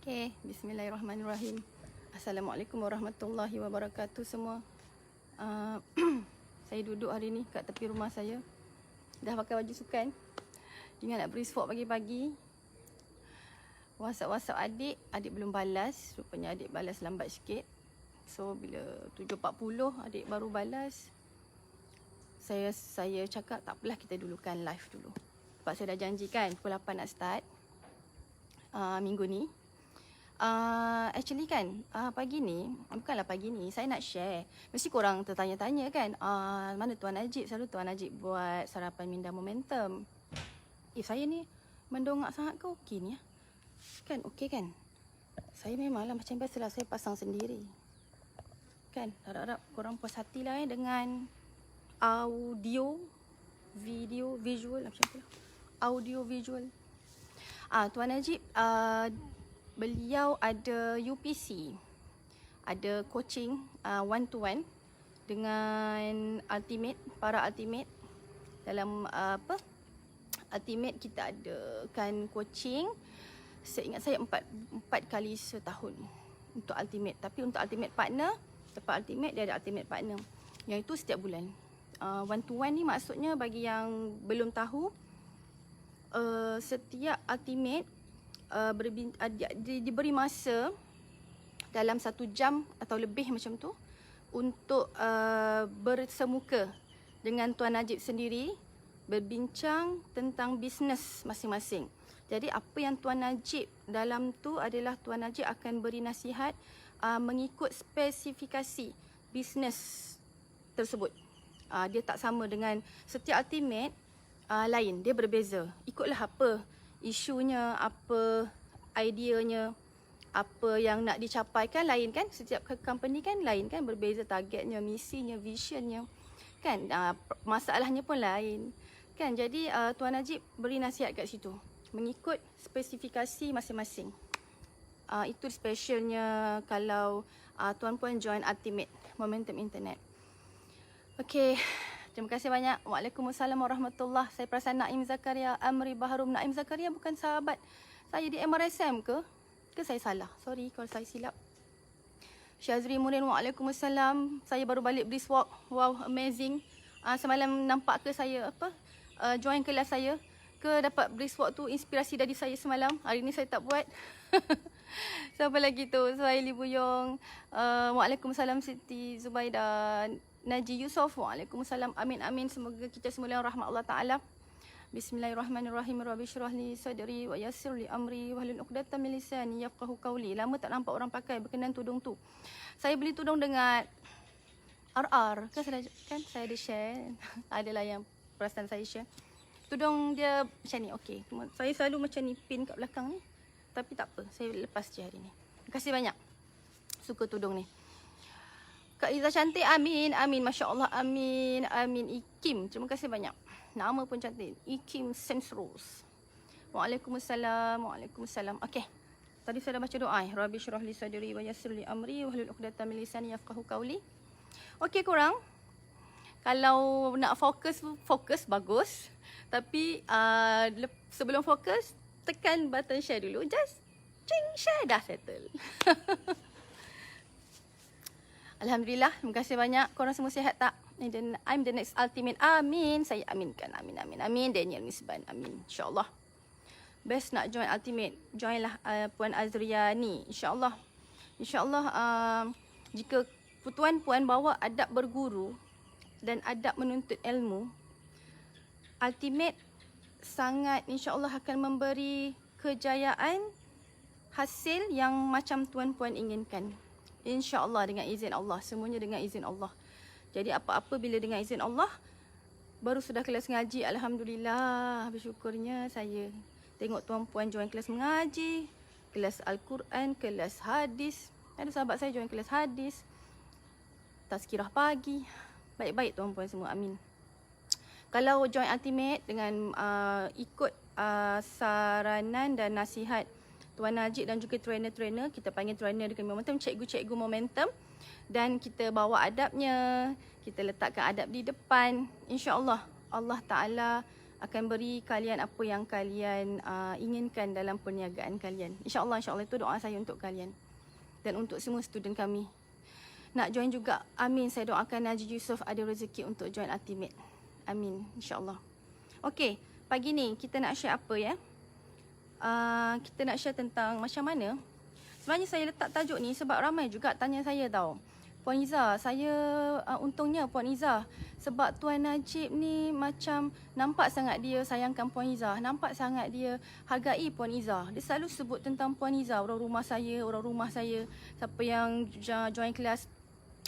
Okay, bismillahirrahmanirrahim. Assalamualaikum warahmatullahi wabarakatuh semua. uh, Saya duduk hari ni kat tepi rumah saya. Dah pakai baju sukan. Ingat nak brisk walk pagi-pagi. WhatsApp adik belum balas. Rupanya adik balas lambat sikit. So bila 7.40 adik baru balas. Saya cakap tak apalah, kita dulukan live dulu. Sebab saya dah janjikan pukul 8 nak start minggu ni. Actually kan, pagi ni, bukanlah pagi ni, saya nak share. Mesti korang tertanya-tanya kan, mana Tuan Najib? Selalu Tuan Najib buat sarapan minda momentum. Saya ni mendongak sangat ke okey ni? Kan okey kan? Saya memanglah macam biasalah, saya pasang sendiri. Kan, harap-harap korang puas hati lah dengan audio, video, visual macam tu lah. Audio, visual. Tuan Najib, beliau ada UPC, ada coaching one to one dengan para ultimate. Dalam ultimate kita adakan coaching, seingat saya 4 kali setahun untuk ultimate. Tapi untuk ultimate partner, lepas ultimate dia ada ultimate partner, yang itu setiap bulan. One to one ni maksudnya bagi yang belum tahu, setiap ultimate diberi masa dalam 1 jam atau lebih macam tu untuk bersemuka dengan Tuan Najib sendiri, berbincang tentang bisnes masing-masing. Jadi apa yang Tuan Najib dalam tu adalah Tuan Najib akan beri nasihat mengikut spesifikasi bisnes tersebut. Dia tak sama dengan setiap ultimate, lain, dia berbeza. Ikutlah apa isunya, apa ideanya, apa yang nak dicapaikan, lain kan. Setiap company kan lain kan, berbeza targetnya, misinya, visionnya kan. Masalahnya pun lain kan. Jadi Tuan Najib beri nasihat kat situ mengikut spesifikasi masing-masing. Itu specialnya kalau tuan puan join Ultimate Momentum Internet. Okey, terima kasih banyak. Waalaikumsalam warahmatullahi. Saya perasan Naim Zakaria Amri Baharum. Naim Zakaria bukan sahabat saya di MRSM ke? Ke saya salah? Sorry kalau saya silap. Syazri Murin, waalaikumsalam. Saya baru balik brisk walk. Wow, amazing. Semalam nampak ke saya join kelas saya? Ke dapat brisk walk tu inspirasi dari saya semalam? Hari ni saya tak buat. Siapa lagi tu? Suhaili Buyong. Waalaikumsalam Siti Zubaidah. Naji Yusof, waalaikumsalam. Amin amin, semoga kita semua dalam rahmat Allah Taala. Bismillahirrahmanirrahim. Rabbi syrah li sadri wa yassir li amri wahlul 'uqdatam min lisani yafqahu qawli. Lama tak nampak orang pakai berkenan tudung tu. Saya beli tudung dengan RR. Kan saya ada share. Adalah yang perasan saya share. Tudung dia macam ni, okey. Saya selalu macam ni pin kat belakang ni. Tapi tak apa, saya lepas je hari ni. Terima kasih banyak. Suka tudung ni. Kak Iza cantik, amin, amin, Masya Allah, amin, amin. Ikim, terima kasih banyak. Nama pun cantik, Ikim Sensros. Waalaikumsalam, waalaikumsalam. Okey, tadi saya dah baca doa. Rabbi syrah li sadri wa yassir li amri wahlul 'uqdatam min lisani yafqahu qawli. Okey korang, kalau nak fokus bagus. Tapi sebelum fokus, tekan button share dulu. Just share, dah settle. Alhamdulillah, terima kasih banyak. Korang semua sihat tak? I'm the next ultimate. Amin. Saya aminkan. Amin, amin, amin. Daniel Misban. Amin. InsyaAllah. Best nak join ultimate. Joinlah Puan Azriani. InsyaAllah. InsyaAllah jika puan-puan bawa adab berguru dan adab menuntut ilmu, ultimate sangat insyaAllah akan memberi kejayaan, hasil yang macam tuan-puan inginkan. InsyaAllah dengan izin Allah. Semuanya dengan izin Allah. Jadi apa-apa bila dengan izin Allah. Baru sudah kelas ngaji. Alhamdulillah. Bersyukurnya saya tengok tuan-puan join kelas mengaji, kelas Al-Quran, kelas hadis. Ada sahabat saya join kelas hadis, tazkirah pagi. Baik-baik tuan-puan semua. Amin. Kalau join ultimate dengan ikut saranan dan nasihat Tuan Najib dan juga trainer-trainer, kita panggil trainer dengan momentum, cikgu-cikgu momentum, dan kita bawa adabnya, kita letakkan adab di depan, insya-Allah Allah Taala akan beri kalian apa yang kalian inginkan dalam perniagaan kalian. InsyaAllah, insyaAllah itu doa saya untuk kalian dan untuk semua student kami. Nak join juga, amin. Saya doakan Najib Yusof ada rezeki untuk join Ultimate. Amin, insyaAllah. Okey, pagi ni kita nak share apa ya? Kita nak share tentang macam mana. Sebenarnya saya letak tajuk ni sebab ramai juga tanya saya tau. Puan Iza, untungnya Puan Iza, sebab Tuan Najib ni macam nampak sangat dia sayangkan Puan Iza, nampak sangat dia hargai Puan Iza. Dia selalu sebut tentang Puan Iza, orang rumah saya, siapa yang join kelas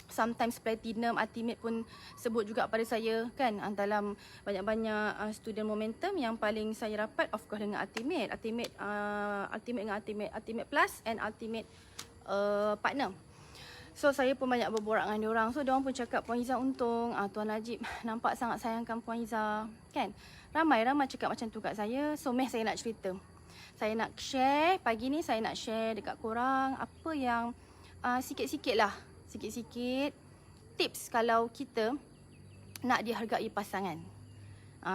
sometimes platinum, ultimate pun sebut juga pada saya kan. Dalam banyak-banyak student momentum yang paling saya rapat of course dengan ultimate dengan ultimate plus and ultimate partner. So saya pun banyak berborak dengan diorang. So diorang pun cakap Puan Iza untung, Tuan Najib nampak sangat sayangkan Puan Iza kan. Ramai cakap macam tu kat saya. So saya nak cerita. Saya nak share pagi ni, saya nak share dekat korang apa yang sikit-sikit tips kalau kita nak dihargai pasangan.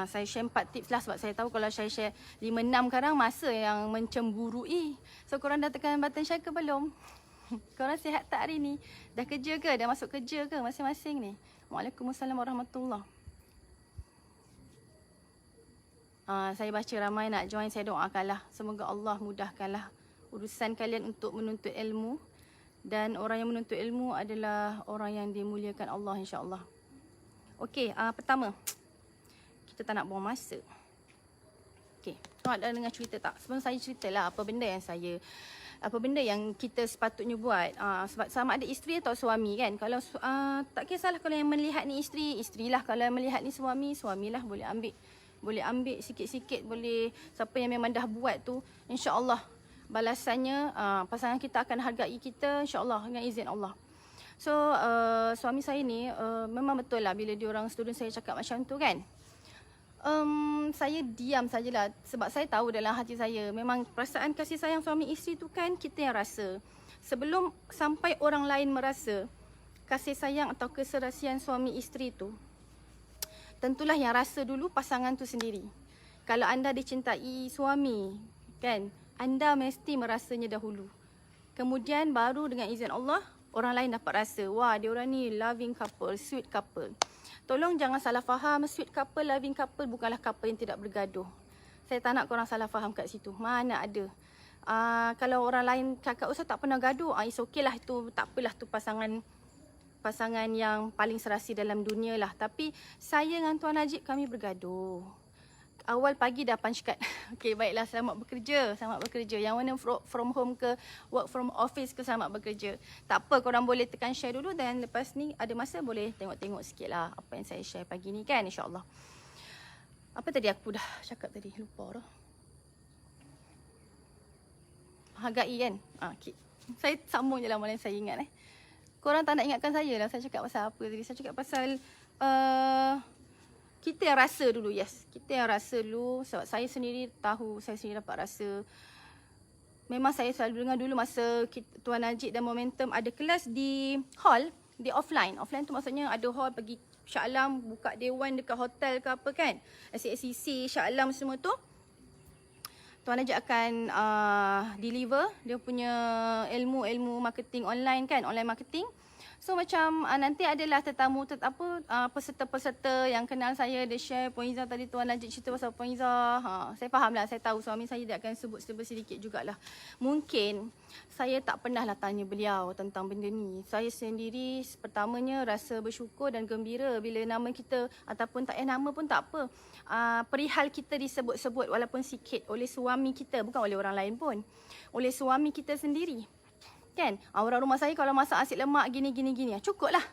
Saya share 4 tips lah sebab saya tahu kalau saya share 5-6 kadang masa yang mencemburui. So korang dah tekan button share ke belum? Korang sihat tak hari ni? Dah kerja ke? Dah masuk kerja ke masing-masing ni? Waalaikumsalam warahmatullahi. Saya baca ramai nak join, saya doakanlah. Semoga Allah mudahkanlah urusan kalian untuk menuntut ilmu. Dan orang yang menuntut ilmu adalah orang yang dimuliakan Allah insya-Allah. Okey, pertama. Kita tak nak buang masa. Okey, korang ada dengar cerita tak? Sebelum saya ceritalah apa benda yang kita sepatutnya buat. Sebab sama ada isteri atau suami kan. Kalau tak kisahlah kalau yang melihat ni isterilah. Kalau yang melihat ni suamilah boleh ambil sikit-sikit, boleh siapa yang memang dah buat tu insya-Allah balasannya pasangan kita akan hargai kita insya-Allah dengan izin Allah. So suami saya ni memang betul lah bila diorang student saya cakap macam tu kan. Saya diam sajalah sebab saya tahu dalam hati saya memang perasaan kasih sayang suami isteri tu kan kita yang rasa. Sebelum sampai orang lain merasa kasih sayang atau keserasian suami isteri tu, tentulah yang rasa dulu pasangan tu sendiri. Kalau anda dicintai suami kan, anda mesti merasanya dahulu. Kemudian baru dengan izin Allah, orang lain dapat rasa, wah diorang ni loving couple, sweet couple. Tolong jangan salah faham, sweet couple, loving couple bukanlah couple yang tidak bergaduh. Saya tak nak korang salah faham kat situ. Mana ada. Kalau orang lain cakap, Ustaz tak pernah gaduh, it's okay lah itu, tak apalah tu pasangan yang paling serasi dalam dunia lah. Tapi saya dengan Tuan Najib kami bergaduh. Awal pagi dah punch card. Okey, baiklah, selamat bekerja. Yang mana from home ke work from office ke selamat bekerja. Tak apa, korang boleh tekan share dulu dan lepas ni ada masa boleh tengok-tengok sikit lah apa yang saya share pagi ni kan, insyaAllah. Apa tadi aku dah cakap tadi? Lupa dah. Hargai kan? Okay. Saya sambung je lah malam saya ingat Korang tak nak ingatkan saya lah. Saya cakap pasal apa tadi? Saya cakap pasal kita yang rasa dulu, yes. Kita yang rasa dulu sebab saya sendiri tahu, saya sendiri dapat rasa. Memang saya selalu dengar dulu masa Tuan Najib dan Momentum ada kelas di hall, di offline. Offline tu maksudnya ada hall pergi Shah Alam, buka dewan dekat hotel ke apa kan. SCC, Shah Alam semua tu. Tuan Najib akan deliver dia punya ilmu marketing online kan, online marketing. So macam nanti adalah peserta-peserta yang kenal saya, dia share Puan Iza tadi Tuan Najib cerita pasal Puan Iza. Saya faham lah, saya tahu suami saya dia akan sebut sedikit jugalah. Mungkin saya tak pernah lah tanya beliau tentang benda ni. Saya sendiri pertamanya rasa bersyukur dan gembira bila nama kita ataupun tak nama pun tak apa. Perihal kita disebut-sebut walaupun sikit oleh suami kita, bukan oleh orang lain pun. Oleh suami kita sendiri. Kan? Orang rumah saya kalau masak nasi lemak gini. Cukuplah.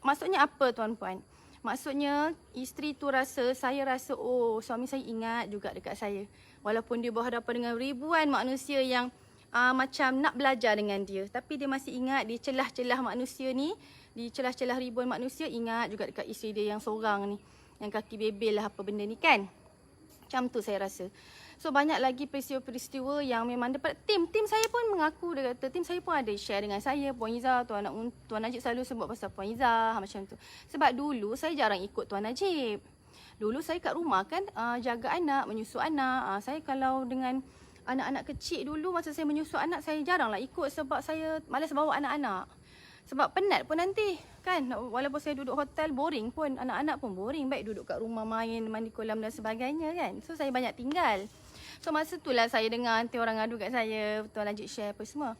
Maksudnya apa tuan-puan? Maksudnya isteri tu rasa, saya rasa oh suami saya ingat juga dekat saya. Walaupun dia berhadapan dengan ribuan manusia yang macam nak belajar dengan dia. Tapi dia masih ingat di celah-celah manusia ni, di celah-celah ribuan manusia ingat juga dekat isteri dia yang seorang ni. Yang kaki bebel lah apa benda ni kan. Macam tu saya rasa. So banyak lagi peristiwa-peristiwa yang memang dapat tim saya pun mengaku, dia kata tim saya pun ada share dengan saya, Puan Iza, Tuan Najib selalu sebut pasal Puan Iza macam tu. Sebab dulu saya jarang ikut Tuan Najib. Dulu saya kat rumah kan jaga anak, menyusu anak. Saya kalau dengan anak-anak kecil dulu masa saya menyusu anak, saya jaranglah ikut sebab saya malas bawa anak-anak. Sebab penat pun nanti kan. Walaupun saya duduk hotel boring pun, anak-anak pun boring. Baik duduk kat rumah main, mandi kolam dan sebagainya kan. So saya banyak tinggal. So masa itulah saya dengar nanti orang ngadu kat saya, Tuan Najib share apa semua.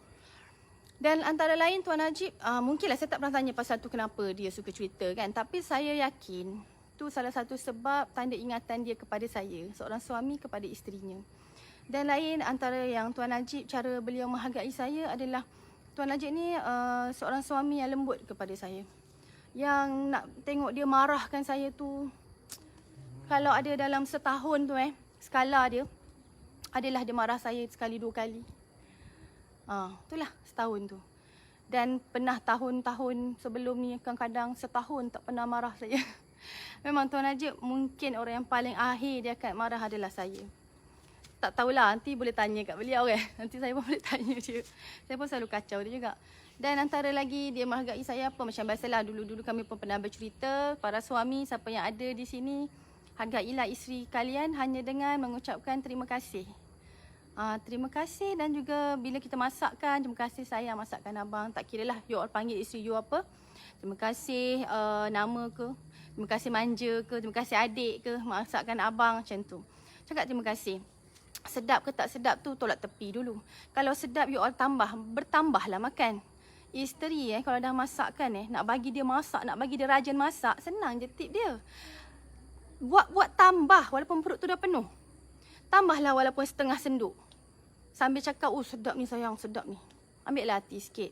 Dan antara lain Tuan Najib, mungkinlah saya tak pernah tanya pasal tu kenapa dia suka cerita kan. Tapi saya yakin tu salah satu sebab tanda ingatan dia kepada saya, seorang suami kepada isterinya. Dan lain antara yang Tuan Najib, cara beliau menghargai saya adalah Tuan Najib ni seorang suami yang lembut kepada saya. Yang nak tengok dia marahkan saya tu, kalau ada dalam setahun tu skala dia adalah dia marah saya sekali 2 kali. Itulah setahun tu. Dan pernah tahun-tahun sebelum ni kadang-kadang setahun tak pernah marah saya. Memang Tuan Najib mungkin orang yang paling akhir dia akan marah adalah saya. Tak tahulah, nanti boleh tanya kat beliau kan. Nanti saya pun boleh tanya dia. Saya pun selalu kacau dia juga. Dan antara lagi dia menghargai saya apa, macam biasalah dulu-dulu kami pun pernah bercerita, para suami siapa yang ada di sini, hargailah isteri kalian hanya dengan mengucapkan terima kasih. Terima kasih, dan juga bila kita masakkan, terima kasih sayang masakkan abang. Tak kira lah you all panggil isteri you apa. Terima kasih nama ke, terima kasih manja ke, terima kasih adik ke, masakkan abang macam tu. Cakap terima kasih. Sedap ke tak sedap tu tolak tepi dulu. Kalau sedap you all bertambahlah makan. Isteri kalau dah masakkan nak bagi dia masak, nak bagi dia rajin masak, senang je tip dia. Buat tambah walaupun perut tu dah penuh. Tambahlah walaupun setengah senduk. Sambil cakap, sedap ni sayang, sedap ni. Ambillah hati sikit.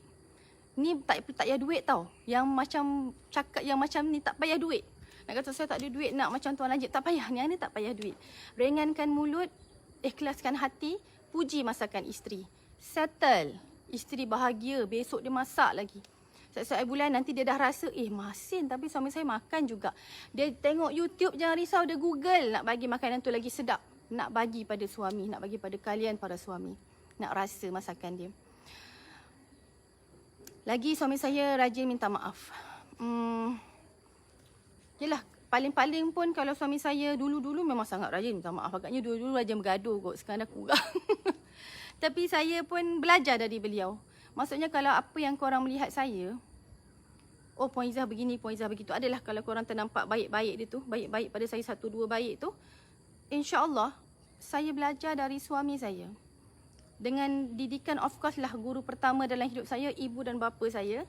Ni tak payah duit tau. Yang macam cakap yang macam ni tak payah duit. Nak kata saya tak ada duit nak macam Tuan Najib, tak payah. Ni tak payah duit. Ringankan mulut, ikhlaskan hati, puji masakan isteri. Settle. Isteri bahagia, besok dia masak lagi. Setiap bulan nanti dia dah rasa, masin tapi suami saya makan juga. Dia tengok YouTube, jangan risau, dia Google nak bagi makanan tu lagi sedap. Nak bagi pada suami, nak bagi pada kalian para suami. Nak rasa masakan dia. Lagi suami saya rajin minta maaf. Yelah, paling-paling pun kalau suami saya dulu-dulu memang sangat rajin minta maaf. Agaknya dulu-dulu rajin bergaduh kot, sekarang dah kurang. Tapi saya pun belajar dari beliau. Maksudnya kalau apa yang korang melihat saya, Puan Izzah begini, Puan Izzah begitu. Adalah kalau korang ternampak baik-baik dia tu, baik-baik pada saya 1-2 baik tu, insya-Allah saya belajar dari suami saya. Dengan didikan, of course lah, guru pertama dalam hidup saya, ibu dan bapa saya.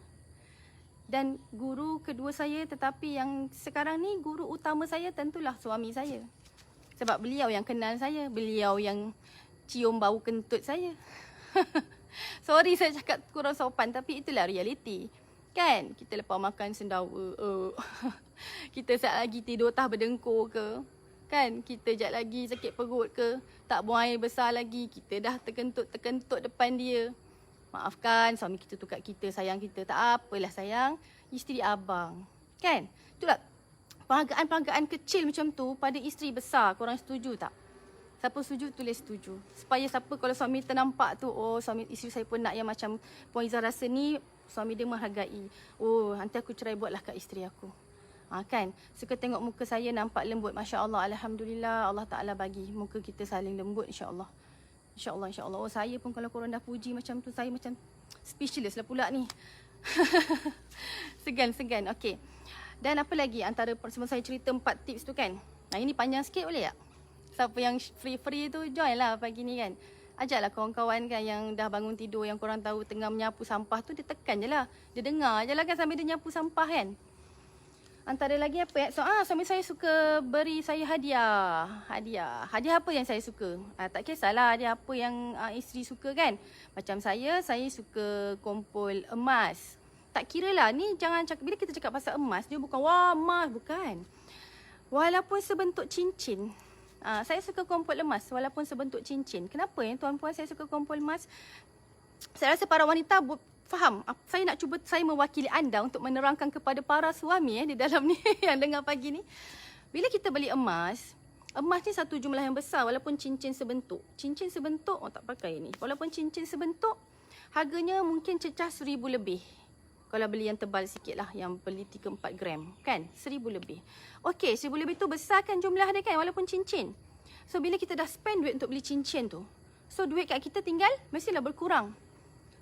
Dan guru kedua saya, tetapi yang sekarang ni guru utama saya tentulah suami saya. Sebab beliau yang kenal saya, beliau yang cium bau kentut saya. Sorry saya cakap kurang sopan, tapi itulah realiti. Kan? Kita lepas makan sendawa, kita sekejap lagi tidur tah berdengkur ke. Kan? Kita sekejap lagi sakit perut ke, tak buang air besar lagi, kita dah terkentut depan dia. Maafkan suami kita tu kat kita, sayang kita. Tak apalah sayang, isteri abang. Kan? Itulah penghargaan-penghargaan kecil macam tu pada isteri besar. Korang setuju tak? Siapa setuju, tulis setuju. Supaya siapa kalau suami ternampak tu, suami isteri saya pun nak yang macam Puan Izzah rasa ni, suami dia menghargai. Nanti aku cerai buatlah kat isteri aku. Kan? Suka tengok muka saya nampak lembut. Masya Allah, Alhamdulillah, Allah Ta'ala bagi muka kita saling lembut, insya-Allah. InsyaAllah, insyaAllah. Saya pun kalau korang dah puji macam tu, saya macam speechless lah pula ni. Segan. Okey. Dan apa lagi antara semua saya cerita 4 tips tu kan. Ini panjang sikit boleh tak? Siapa yang free tu join lah pagi ni kan. Ajaklah kawan-kawan kan yang dah bangun tidur, yang korang tahu tengah menyapu sampah tu, dia tekan je lah. Dia dengar je lah kan sambil dia nyapu sampah kan. Antara lagi apa suami saya suka beri saya hadiah. Hadiah apa yang saya suka? Tak kisahlah hadiah apa yang isteri suka kan. Macam saya suka kumpul emas. Tak kira lah, ni jangan cakap, bila kita cakap pasal emas, dia bukan wah emas, bukan. Walaupun sebentuk cincin. Saya suka kumpul emas walaupun sebentuk cincin. Kenapa tuan-puan saya suka kumpul emas? Saya rasa para wanita faham. Saya nak cuba saya mewakili anda untuk menerangkan kepada para suami di dalam ni yang dengar pagi ni. Bila kita beli emas ni satu jumlah yang besar walaupun cincin sebentuk. Cincin sebentuk, tak pakai ni. Walaupun cincin sebentuk, harganya mungkin cecah 1,000 lebih. Kalau beli yang tebal sikit lah, yang beli 3-4 gram, kan? 1,000 lebih. Okey, 1,000 lebih tu besar kan jumlah dia kan, walaupun cincin. So, bila kita dah spend duit untuk beli cincin tu, so duit kat kita tinggal, mestilah berkurang.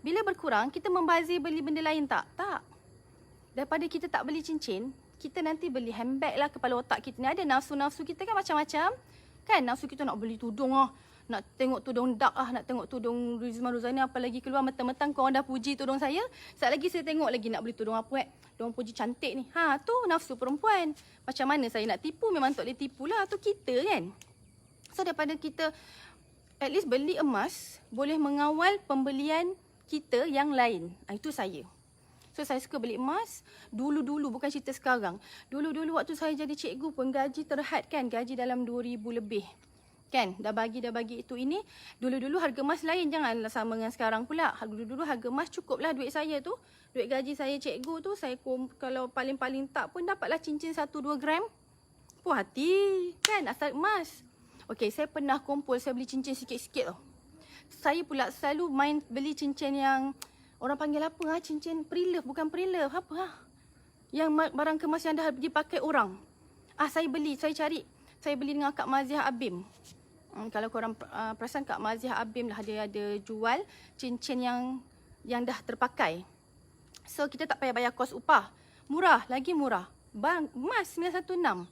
Bila berkurang, kita membazir beli benda lain tak? Tak. Daripada kita tak beli cincin, kita nanti beli handbag lah. Kepala otak kita ni ada nafsu-nafsu kita kan macam-macam. Kan, nafsu kita nak beli tudung lah. Nak tengok tudung dark lah, nak tengok tudung Rizman Ruzani apalagi keluar mentang-mentang korang dah puji tudung saya. Sekejap lagi saya tengok lagi nak beli tudung apa Diorang puji cantik ni. Tu nafsu perempuan. Macam mana saya nak tipu, memang tak boleh tipu lah. Tu kita kan. So daripada kita at least beli emas, boleh mengawal pembelian kita yang lain. Itu saya. So saya suka beli emas. Dulu-dulu, bukan cerita sekarang. Dulu-dulu waktu saya jadi cikgu pun gaji terhad kan. Gaji dalam 2,000 lebih. Kan, dah bagi itu ini. Dulu-dulu harga emas lain, janganlah sama dengan sekarang pula. Dulu-dulu harga emas cukuplah duit saya tu. Duit gaji saya cikgu tu, saya kalau paling-paling tak pun dapatlah cincin 1-2 gram. Puas hati, kan, asal emas. Okey, saya pernah kumpul, saya beli cincin sikit-sikit tau. Saya pula selalu main beli cincin yang, orang panggil apa cincin pre-love, bukan pre-love, apa yang barang kemas yang dah dipakai orang. Saya beli, saya cari. Saya beli dengan Kak Maziah Abim. Kalau korang perasan Kak Maziah Abim lah, dia ada jual cincin yang dah terpakai. So kita tak payah bayar kos upah. Murah, lagi murah. Emas 916.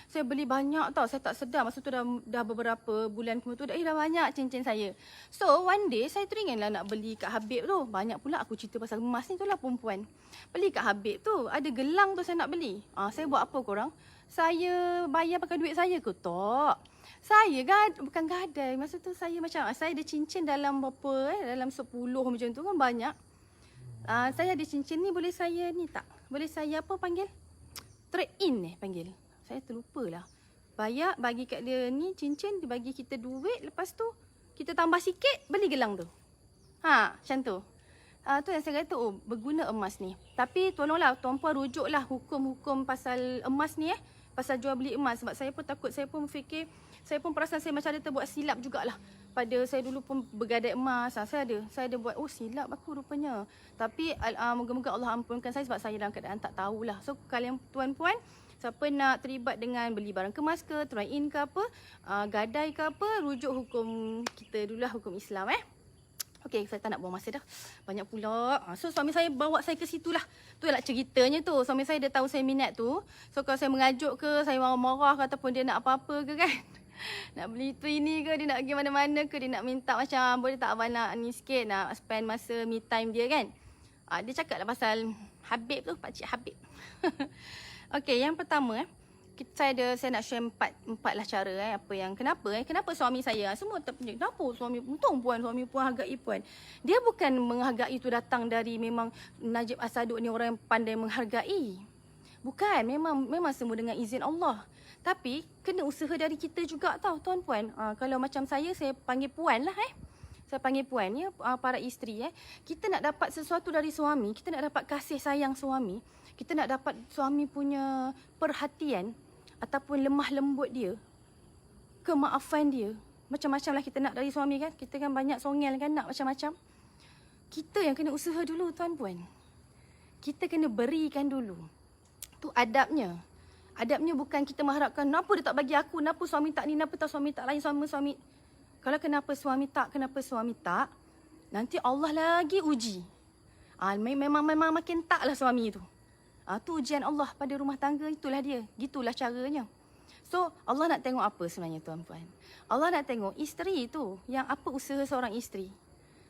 Saya beli banyak tau, saya tak sedar. Masa tu dah beberapa bulan kemudian dah banyak cincin saya. So one day saya teringatlah nak beli kat Habib tu. Banyak pula aku cerita pasal emas ni, tu lah perempuan. Beli kat Habib tu, ada gelang tu saya nak beli. Saya buat apa korang? Saya bayar pakai duit saya ke? Tak. Saya bukan gadai. Masa tu saya macam, saya ada cincin dalam berapa, dalam 10 macam tu kan, banyak. Saya ada cincin ni, boleh saya ni tak? Boleh saya apa panggil? Trade in panggil. Saya terlupalah. Bayar, bagi kat dia ni cincin, dia bagi kita duit. Lepas tu, kita tambah sikit, beli gelang tu. Macam tu. Tu yang saya kata, berguna emas ni. Tapi tolonglah, tuan-puan rujuklah hukum-hukum pasal emas ni pasal jual beli emas. Sebab saya pun takut, saya pun fikir, saya pun perasan saya macam ada terbuat silap jugalah. Pada saya dulu pun bergadai emas. Saya ada buat, silap aku rupanya. Tapi moga-moga Allah ampunkan saya sebab saya dalam keadaan tak tahulah. So kalian tuan-puan, siapa nak terlibat dengan beli barang kemas ke, try in ke apa, gadai ke apa, rujuk hukum kita dululah, hukum Islam Okey, saya tak nak buang masa dah. Banyak pula. So suami saya bawa saya ke situ lah. Tu lah ceritanya tu. Suami saya dia tahu saya minat tu. So kalau saya mengajuk ke, saya marah-marah ke, ataupun dia nak apa-apa ke kan. Nak beli tu ini ke, dia nak pergi mana-mana ke, dia nak minta macam, boleh tak abang nak ni sikit, nak spend masa me time dia kan. Dia cakap lah pasal Habib tu, Pakcik Habib. Okey, yang pertama saya nak share empat lah cara apa yang kenapa suami saya semua terpenyek. Kenapa suami puan hargai puan. Dia bukan menghargai itu datang dari memang Najib Asaduk ni orang yang pandai menghargai. Bukan, memang semua dengan izin Allah. Tapi kena usaha dari kita juga tau tuan-puan. Kalau macam saya panggil puan lah Saya panggil puan ya, para isteri Kita nak dapat sesuatu dari suami, kita nak dapat kasih sayang suami, kita nak dapat suami punya perhatian ataupun lemah lembut dia, kemaafan dia. Macam-macam lah kita nak dari suami kan. Kita kan banyak songel kan, nak macam-macam. Kita yang kena usaha dulu tuan-puan. Kita kena berikan dulu. Tu adabnya. Adabnya bukan kita mengharapkan, kenapa dia tak bagi aku, kenapa suami tak ni, kenapa tak suami tak lain, suami. Kalau kenapa suami tak, nanti Allah lagi uji. Memang makin taklah suami tu. Tu ujian Allah pada rumah tangga, itulah dia. Gitulah caranya. So, Allah nak tengok apa sebenarnya tuan-puan? Allah nak tengok isteri tu, yang apa usaha seorang isteri.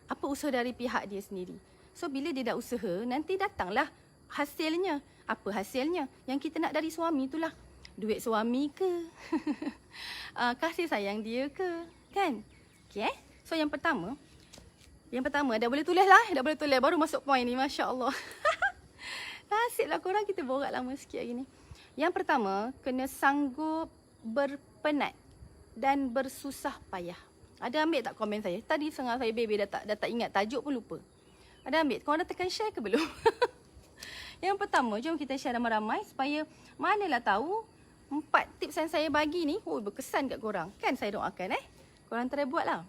Apa usaha dari pihak dia sendiri. So, bila dia dah usaha, nanti datanglah hasilnya. Apa hasilnya? Yang kita nak dari suami itulah. Duit suami ke? Kasih sayang dia ke? Kan? Okay, So, yang pertama, dah boleh tulis lah. Dah boleh tulis, baru masuk point ni. Masya Allah. Nasiblah korang, kita borak lama sikit hari ni. Yang pertama, kena sanggup berpenat dan bersusah payah. Ada ambil tak komen saya? Tadi setengah saya baby dah tak ingat tajuk pun lupa. Ada ambil? Korang dah tekan share ke belum? Yang pertama, jom kita share ramai-ramai supaya manalah tahu 4 tips yang saya bagi ni berkesan kat korang. Kan saya doakan korang try buat lah.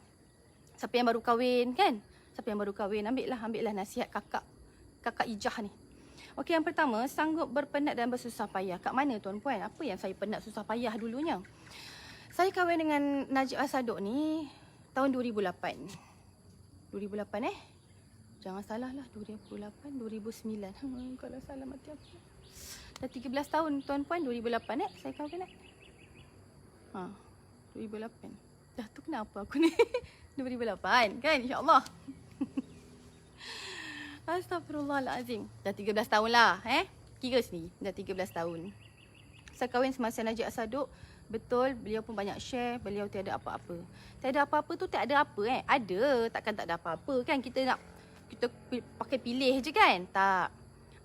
Siapa yang baru kahwin kan? Siapa yang baru kahwin, ambil lah nasihat kakak Ijah ni. Okey, yang pertama, sanggup berpenat dan bersusah payah. Kat mana tuan-puan? Apa yang saya penat susah payah dulunya? Saya kahwin dengan Najib Asadok ni tahun 2008. 2008 Jangan salah lah, 2008, 2009. Kalau salah mati aku. Dah 13 tahun tuan-puan, 2008 saya kahwin 2008. Dah tu kenapa aku ni? 2008 kan, insyaAllah. Astagfirullahalazim. Dah 13 tahun lah kira sendiri, dah 13 tahun. Saya kahwin semasa Najib Asadok. Betul, beliau pun banyak share, beliau tiada apa-apa. Tiada apa-apa tu tak ada apa Ada, takkan tak ada apa-apa kan. Kita pakai pilih je kan. Tak.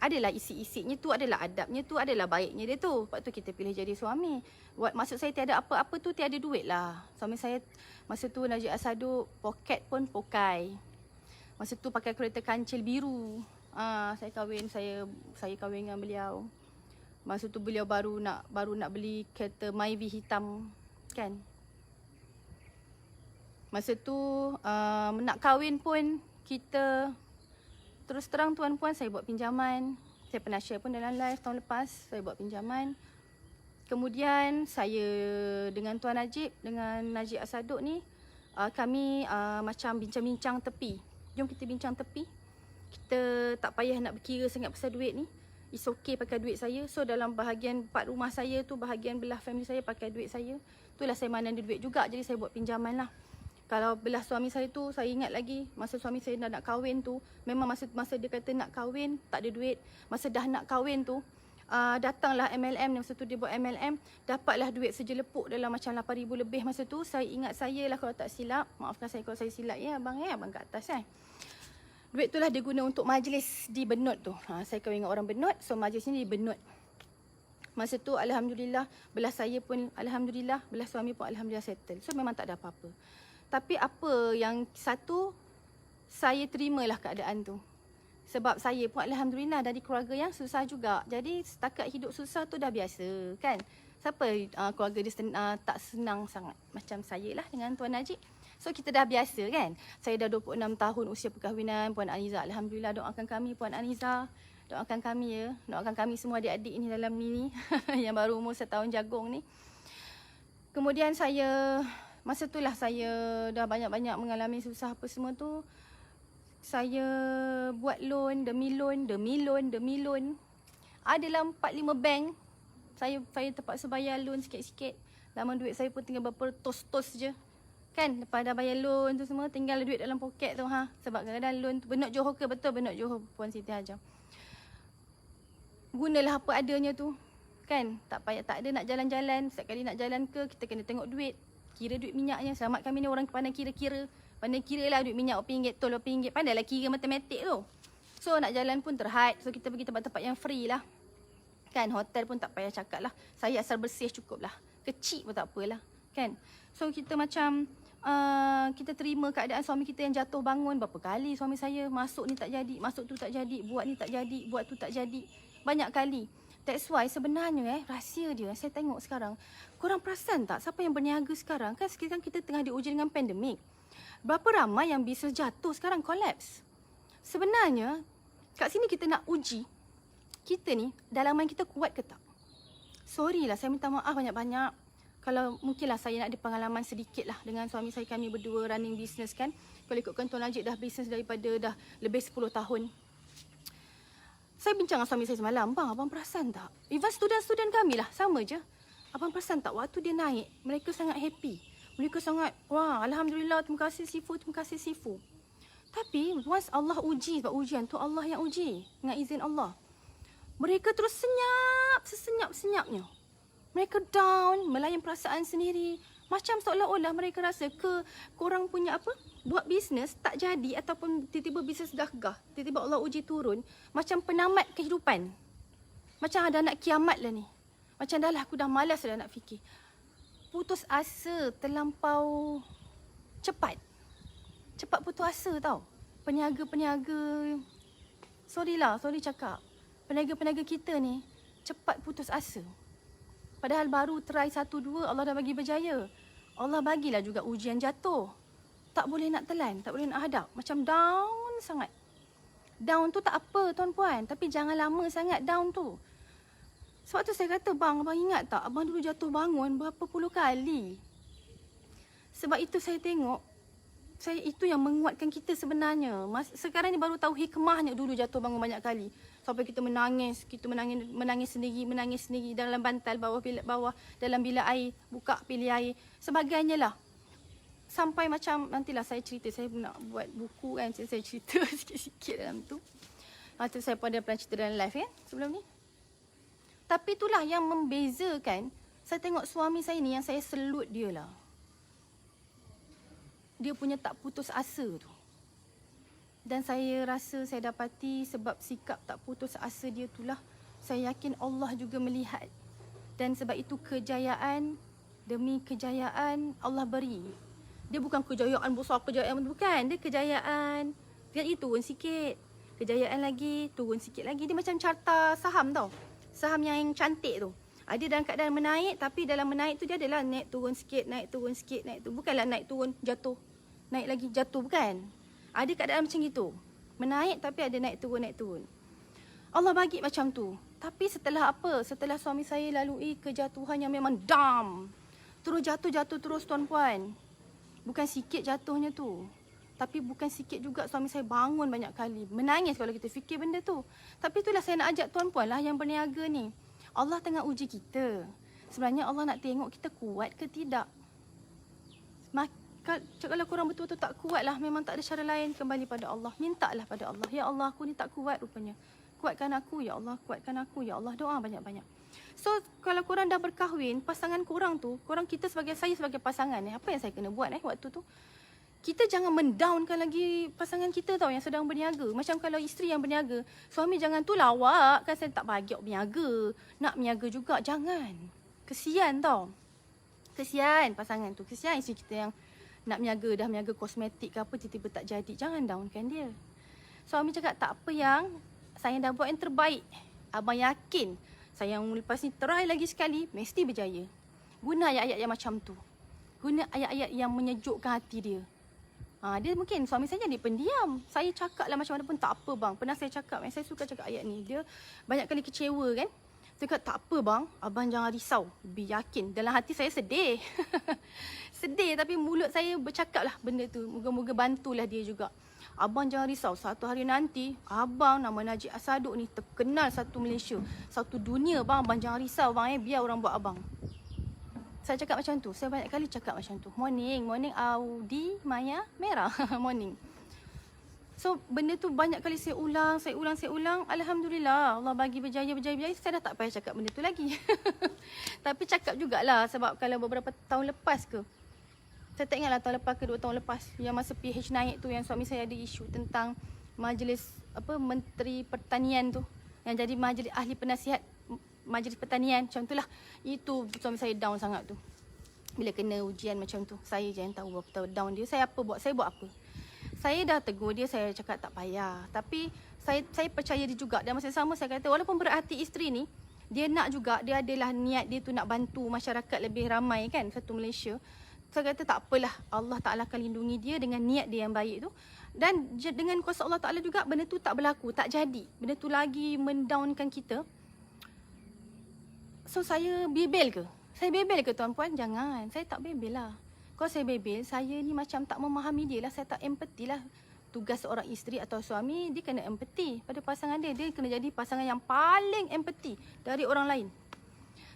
Adalah isi-isinya tu, adalah adabnya tu, adalah baiknya dia tu. Lepas tu kita pilih jadi suami. Maksud saya tiada apa-apa tu, tiada duit lah. Suami saya masa tu Najib Asadok, poket pun pokai. Masa tu pakai kereta kancil biru. Saya kahwin dengan beliau. Masa tu beliau baru nak beli kereta Myvi hitam kan. Masa tu nak kahwin pun kita terus terang tuan-puan, saya buat pinjaman. Saya pernah share pun dalam live tahun lepas, saya buat pinjaman. Kemudian saya dengan Tuan Najib, dengan Najib Asadok ni, kami macam bincang-bincang tepi. Jom kita bincang tepi. Kita tak payah nak berkira sangat pasal duit ni. It's okay pakai duit saya. So dalam bahagian part rumah saya tu, bahagian belah family saya pakai duit saya. Itulah saya mana ada duit juga, jadi saya buat pinjaman lah. Kalau belah suami saya tu, saya ingat lagi masa suami saya dah nak kahwin tu, memang masa dia kata nak kahwin, tak ada duit. Masa dah nak kahwin tu, datanglah MLM, masa tu dia buat MLM, dapatlah duit sejelepuk dalam macam 8,000 lebih masa tu. Saya ingat saya lah kalau tak silap, maafkan saya kalau saya silap abang kat atas Duit tu lah dia guna untuk majlis di Benut tu. Saya kahwin dengan orang Benut, so majlis ni di Benut. Masa tu alhamdulillah, belah saya pun alhamdulillah, belah suami pun alhamdulillah settle. So memang tak ada apa-apa. Tapi apa yang satu, saya terimalah keadaan tu. Sebab saya pun alhamdulillah dari keluarga yang susah juga. Jadi setakat hidup susah tu dah biasa kan. Siapa keluarga dia tak senang sangat macam saya lah dengan Tuan Najib. So kita dah biasa kan. Saya dah 26 tahun usia perkahwinan. Puan Aniza, alhamdulillah, doakan kami Puan Aniza. Doakan kami ya. Doakan kami semua adik-adik ni dalam ni yang baru umur 1 tahun jagung ni. Kemudian masa itulah saya dah banyak-banyak mengalami susah apa semua tu. Saya buat loan demi loan. Adalah 4-5 bank. Saya terpaksa bayar loan sikit-sikit. Lama duit saya pun tinggal berapa tos-tos je. Kan, lepas dah bayar loan tu semua, tinggal duit dalam poket tu Sebab kadang-kadang loan tu Benut Johor ke? Betul, Benut Johor, Puan Siti Hajar. Gunalah apa adanya tu. Kan, tak ada nak jalan-jalan. Setiap kali nak jalan ke, kita kena tengok duit. Kira duit minyaknya. Selamat kami ni orang pandai kira-kira. Pandai kira lah duit minyak RM1, tol RM8. Pandailah kira matematik tu. So nak jalan pun terhad. So kita pergi tempat-tempat yang free lah. Kan, hotel pun tak payah cakap lah. Saya asal bersih cukup lah. Kecil pun tak apalah. Kan. So kita macam kita terima keadaan suami kita yang jatuh bangun. Berapa kali suami saya masuk ni tak jadi, masuk tu tak jadi, buat ni tak jadi, buat tu tak jadi. Banyak kali. That's why sebenarnya rahsia dia, saya tengok sekarang. Korang perasan tak siapa yang berniaga sekarang? Kan sekarang kita tengah diuji dengan pandemik. Berapa ramai yang bisnes jatuh sekarang, collapse. Sebenarnya kat sini kita nak uji kita ni dalaman kita kuat ke tak. Sorry lah, saya minta maaf banyak-banyak. Kalau mungkinlah saya nak ada pengalaman sedikit lah dengan suami saya, kami berdua running business kan. Kalau ikutkan Tuan Najib dah business daripada dah lebih 10 tahun. Saya bincang dengan suami saya semalam, bang, abang perasan tak? Even student-student kami lah, sama je. Abang perasan tak waktu dia naik, mereka sangat happy. Mereka sangat, wah, alhamdulillah, terima kasih Sifu. Tapi once Allah uji, sebab ujian tu Allah yang uji dengan izin Allah. Mereka terus senyap, sesenyap-senyapnya. Mereka down, melayan perasaan sendiri. Macam seolah-olah mereka rasa korang punya buat bisnes tak jadi ataupun tiba-tiba bisnes gagah. Tiba-tiba Allah uji turun. Macam penamat kehidupan. Macam ada nak kiamat lah ni. Macam dah lah, aku dah malas dah nak fikir. Putus asa terlampau cepat. Cepat putus asa tau. Peniaga-peniaga, sorry cakap. Peniaga-peniaga kita ni cepat putus asa. Padahal baru try 1-2 Allah dah bagi berjaya. Allah bagilah juga ujian jatuh. Tak boleh nak telan, tak boleh nak hadap. Macam down sangat. Down tu tak apa tuan-puan, tapi jangan lama sangat down tu. Sebab tu saya kata, bang, abang ingat tak, abang dulu jatuh bangun berapa puluh kali. Sebab itu saya tengok, itu yang menguatkan kita sebenarnya. Sekarang ni baru tahu hikmahnya dulu jatuh bangun banyak kali. Sampai kita menangis menangis sendiri dalam bantal bawah dalam bilik air, buka pilih air, sebagainya lah. Sampai macam nantilah saya cerita, saya nak buat buku kan, saya cerita sikit-sikit dalam tu. Nanti saya pernah cerita dalam live kan sebelum ni. Tapi itulah yang membezakan. Saya tengok suami saya ni, yang saya selut dia lah. Dia punya tak putus asa tu. Dan saya rasa saya dapati sebab sikap tak putus asa dia itulah, saya yakin Allah juga melihat. Dan sebab itu kejayaan demi kejayaan Allah beri. Dia bukan kejayaan besar, kejayaan bukan. Dia kejayaan, dia turun sikit. Kejayaan lagi, turun sikit lagi. Dia macam carta saham tau. Saham yang cantik tu. Dia dalam keadaan menaik, tapi dalam menaik tu dia adalah naik turun sikit, naik turun sikit, naik tu. Bukanlah naik turun, jatuh. Naik lagi, jatuh, bukan. Ada keadaan macam gitu. Menaik tapi ada naik turun, naik turun. Allah bagi macam tu. Tapi setelah apa? Setelah suami saya lalui kejatuhan yang memang dam. Terus jatuh terus tuan-puan. Bukan sikit jatuhnya tu. Tapi bukan sikit juga suami saya bangun banyak kali. Menangis kalau kita fikir benda tu. Tapi itulah saya nak ajak tuan-puan lah yang berniaga ni. Allah tengah uji kita. Sebenarnya Allah nak tengok kita kuat ke tidak. Kalau korang betul-betul tak kuat lah, memang tak ada cara lain, kembali pada Allah. Mintalah pada Allah. Ya Allah, aku ni tak kuat rupanya. Kuatkan aku, ya Allah. Kuatkan aku, ya Allah. Doa banyak-banyak. So, kalau korang dah berkahwin, pasangan korang tu, saya sebagai pasangan apa yang saya kena buat waktu tu? Kita jangan mendownkan lagi pasangan kita tau yang sedang berniaga. Macam kalau isteri yang berniaga, suami jangan tu lawak, kan saya tak bagi berniaga. Nak berniaga juga, jangan. Kesian tau. Kesian pasangan tu. Kesian isteri kita yang nak berniaga, dah berniaga kosmetik ke apa, tiba-tiba tak jadi. Jangan downkan dia. Suami cakap, tak apa yang saya dah buat yang terbaik. Abang yakin saya yang lepas ni try lagi sekali, mesti berjaya. Guna ayat-ayat yang macam tu. Guna ayat-ayat yang menyejukkan hati dia. Dia mungkin suami saya jadi pendiam. Saya cakap lah macam mana pun, tak apa bang. Pernah saya cakap, saya suka cakap ayat ni. Dia banyak kali kecewa kan. Saya cakap, tak apa bang, abang jangan risau. Lebih yakin. Dalam hati saya sedih. Sedih, tapi mulut saya bercakap lah benda tu. Moga-moga bantulah dia juga. Abang jangan risau, satu hari nanti abang nama Najib Asaduk ni terkenal satu Malaysia, satu dunia bang. Abang jangan risau bang, biar orang buat abang. Saya cakap macam tu, saya banyak kali cakap macam tu. Morning Audi Maya merah. Morning. So benda tu banyak kali saya ulang. Alhamdulillah Allah bagi berjaya. Saya dah tak payah cakap benda tu lagi. Tapi cakap jugalah, sebab kalau beberapa tahun lepas ke, saya tak ingatlah tahun lepas ke 2 tahun lepas, yang masa PH naik tu, yang suami saya ada isu tentang majlis Menteri Pertanian tu, yang jadi majlis ahli penasihat Majlis Pertanian, macam tu lah. Itu suami saya down sangat tu. Bila kena ujian macam tu, saya je yang tahu berapa down dia. Saya buat apa. Saya dah tegur dia, saya cakap tak payah. Tapi saya percaya dia juga. Dan masa sama saya kata, walaupun berhati isteri ni, dia nak juga, dia adalah niat dia tu nak bantu masyarakat lebih ramai kan, satu Malaysia. Saya kata tak apalah, Allah Ta'ala akan lindungi dia dengan niat dia yang baik tu. Dan dengan kuasa Allah Ta'ala juga, benda tu tak berlaku, tak jadi. Benda tu lagi mendownkan kita. So saya bebel ke? Saya bebel ke tuan-puan? Jangan, saya tak bebel lah. Kalau saya bebel, saya ni macam tak memahami dia lah. Saya tak empati lah. Tugas seorang isteri atau suami, dia kena empati pada pasangan dia. Dia kena jadi pasangan yang paling empati dari orang lain.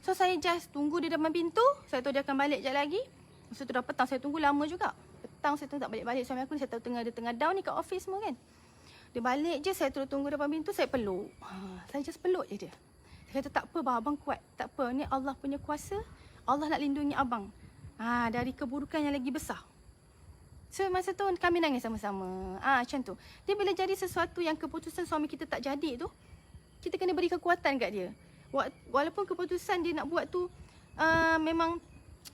So saya just tunggu dia depan pintu. Saya tahu dia akan balik sekejap lagi. Masa tu dah petang, saya tunggu lama juga. Petang saya tunggu tak balik-balik suami aku ni. Saya tahu dia tengah down ni kat office semua kan. Dia balik je, saya terus tunggu depan pintu, saya peluk. Saya just peluk je dia. Saya kata tak apa bang, abang kuat. Tak apa, ni Allah punya kuasa. Allah nak lindungi abang. Dari keburukan yang lagi besar. So masa tu kami nangis sama-sama. Macam tu. Dia bila jadi sesuatu yang keputusan suami kita tak jadi tu, kita kena beri kekuatan kat dia. Walaupun keputusan dia nak buat tu memang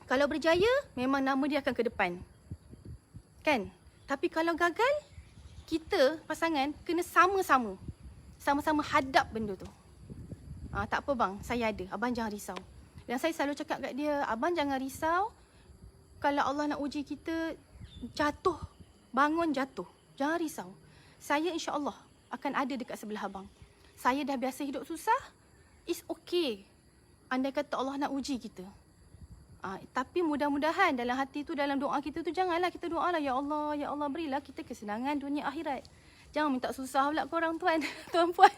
kalau berjaya, memang nama dia akan ke depan. Kan? Tapi kalau gagal, kita pasangan kena sama-sama. Sama-sama hadap benda tu. Tak apa bang, saya ada. Abang jangan risau. Dan saya selalu cakap kat dia, abang jangan risau. Kalau Allah nak uji kita, jatuh, bangun jatuh. Jangan risau. Saya insya-Allah akan ada dekat sebelah abang. Saya dah biasa hidup susah, it's okay. Andai kata Allah nak uji kita. Tapi mudah-mudahan dalam hati tu, dalam doa kita tu, janganlah kita doa lah, ya Allah berilah kita kesenangan dunia akhirat. Jangan minta susah pula korang tuan, tuan-puan.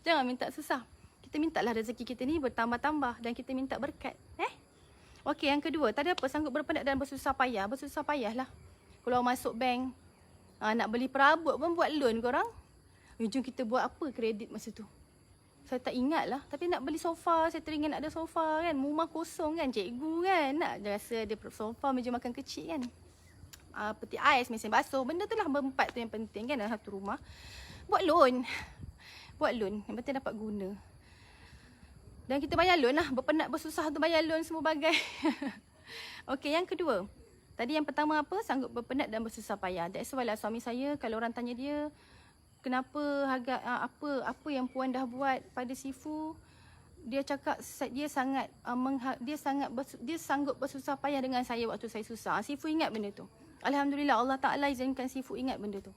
Jangan minta susah. Kita mintalah rezeki kita ni bertambah-tambah dan kita minta berkat. Okey, yang kedua, tadi apa? Sanggup berpenat dan bersusah payah. Bersusah payahlah. Kalau masuk bank, nak beli perabot pun buat loan korang. Jom kita buat apa kredit masa tu? Saya tak ingat lah. Tapi nak beli sofa, saya teringat nak ada sofa kan. Rumah kosong kan, cikgu kan. Nak rasa ada sofa, meja makan kecil kan. Peti ais, mesin basuh. Benda tu lah berempat tu yang penting kan dalam satu rumah. Buat loan. Buat loan. Yang penting dapat guna. Dan kita bayar loan lah. Berpenat bersusah tu bayar loan semua bagai. Okey, yang kedua. Tadi yang pertama apa? Sanggup berpenat dan bersusah payah. That's why lah suami saya, kalau orang tanya dia, kenapa apa yang puan dah buat pada Sifu, dia cakap dia sanggup bersusah payah dengan saya waktu saya susah. Sifu ingat benda tu. Alhamdulillah, Allah Ta'ala izinkan Sifu ingat benda tu.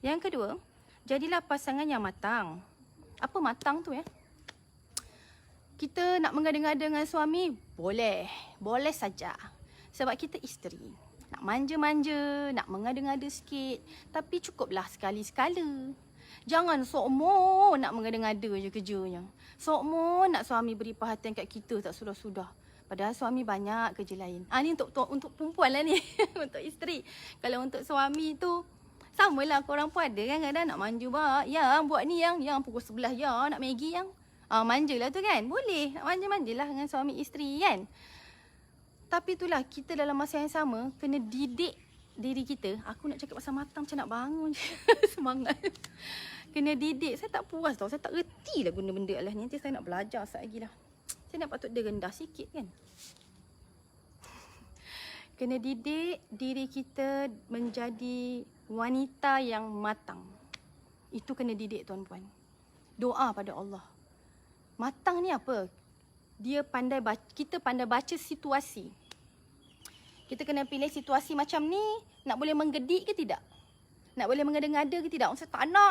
Yang kedua, jadilah pasangan yang matang. Apa matang tu ya? Kita nak mengada-ngada dengan suami, boleh. Boleh saja. Sebab kita isteri. Nak manja-manja, nak mengada-ngada sikit. Tapi cukuplah sekali-sekala. Jangan sokmo nak mengada-ngada je kerjanya. Sokmo nak suami beri perhatian kat kita tak sudah-sudah. Padahal suami banyak kerja lain. Ni untuk perempuan lah ni. Untuk isteri. Kalau untuk suami tu, samalah korang pun ada kan kadang nak manja bah. Yang buat ni yang pukul 11 yang nak Maggi yang. Manjalah tu kan. Boleh. Nak manja-manjalah dengan suami isteri kan. Tapi itulah, kita dalam masa yang sama kena didik diri kita. Aku nak cakap pasal matang macam nak bangun je. Semangat. Kena didik. Saya tak puas tau. Saya tak reti lah guna benda lah ni. Nanti saya nak belajar sekejap lagi lah. Saya nak patut dia rendah sikit kan. Kena didik diri kita menjadi wanita yang matang. Itu kena didik tuan-puan. Doa pada Allah. Matang ni apa? Kita pandai baca situasi. Kita kena pilih situasi macam ni, nak boleh menggedik ke tidak? Nak boleh mengada-ngada ke tidak? Saya tak nak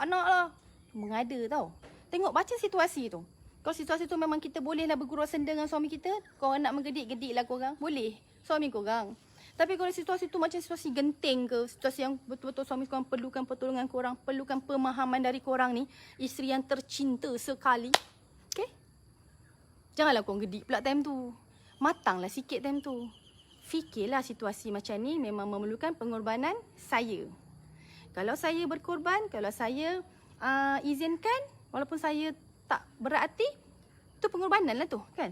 lah. Mengada tau. Tengok baca situasi tu. Kalau situasi tu memang kita bolehlah bergurau senda dengan suami kita, korang nak menggedik-gedik lah korang. Boleh. Suami korang. Tapi kalau situasi tu macam situasi genting ke, situasi yang betul-betul suami korang perlukan pertolongan korang, perlukan pemahaman dari korang ni, isteri yang tercinta sekali. Okay? Janganlah korang gedik pula time tu. Matanglah sikit time tu. Fikirlah situasi macam ni memang memerlukan pengorbanan saya. Kalau saya berkorban, kalau saya izinkan, walaupun saya tak berat hati, tu pengorbanan lah tu kan.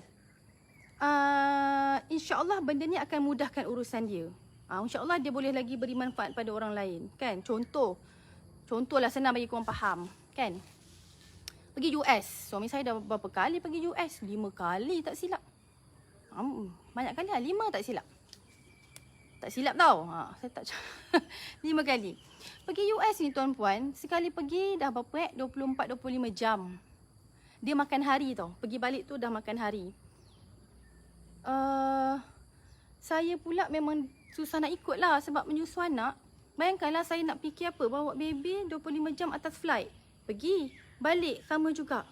InsyaAllah benda ni akan mudahkan urusan dia. InsyaAllah dia boleh lagi beri manfaat pada orang lain kan. Contohlah senang bagi korang faham kan. Pergi US. Suami saya dah berapa kali pergi US? 5 kali tak silap. Banyak kali lah. 5 tak silap. Tak silap tau. Saya tak 5 kali. Pergi US ni tuan-puan, sekali pergi dah berapa 24-25 jam. Dia makan hari tau. Pergi balik tu dah makan hari. Saya pula memang susah nak ikut lah sebab menyusu anak. Bayangkanlah saya nak fikir apa, bawa baby 25 jam atas flight. Pergi, balik sama juga.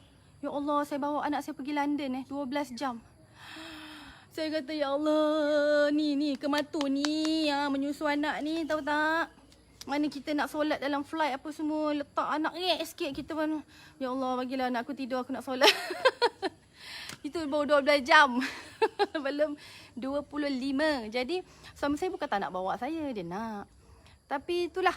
Ya Allah, saya bawa anak saya pergi London 12 jam. Saya kata, ya Allah, ni kematu ni, menyusu anak ni, tahu tak? Mana kita nak solat dalam flight apa semua, letak anak sikit kita pun. Ya Allah, bagilah anak aku tidur, aku nak solat. Itu baru 12 jam. Belum 25. Jadi, suami saya bukan tak nak bawa saya, dia nak. Tapi itulah.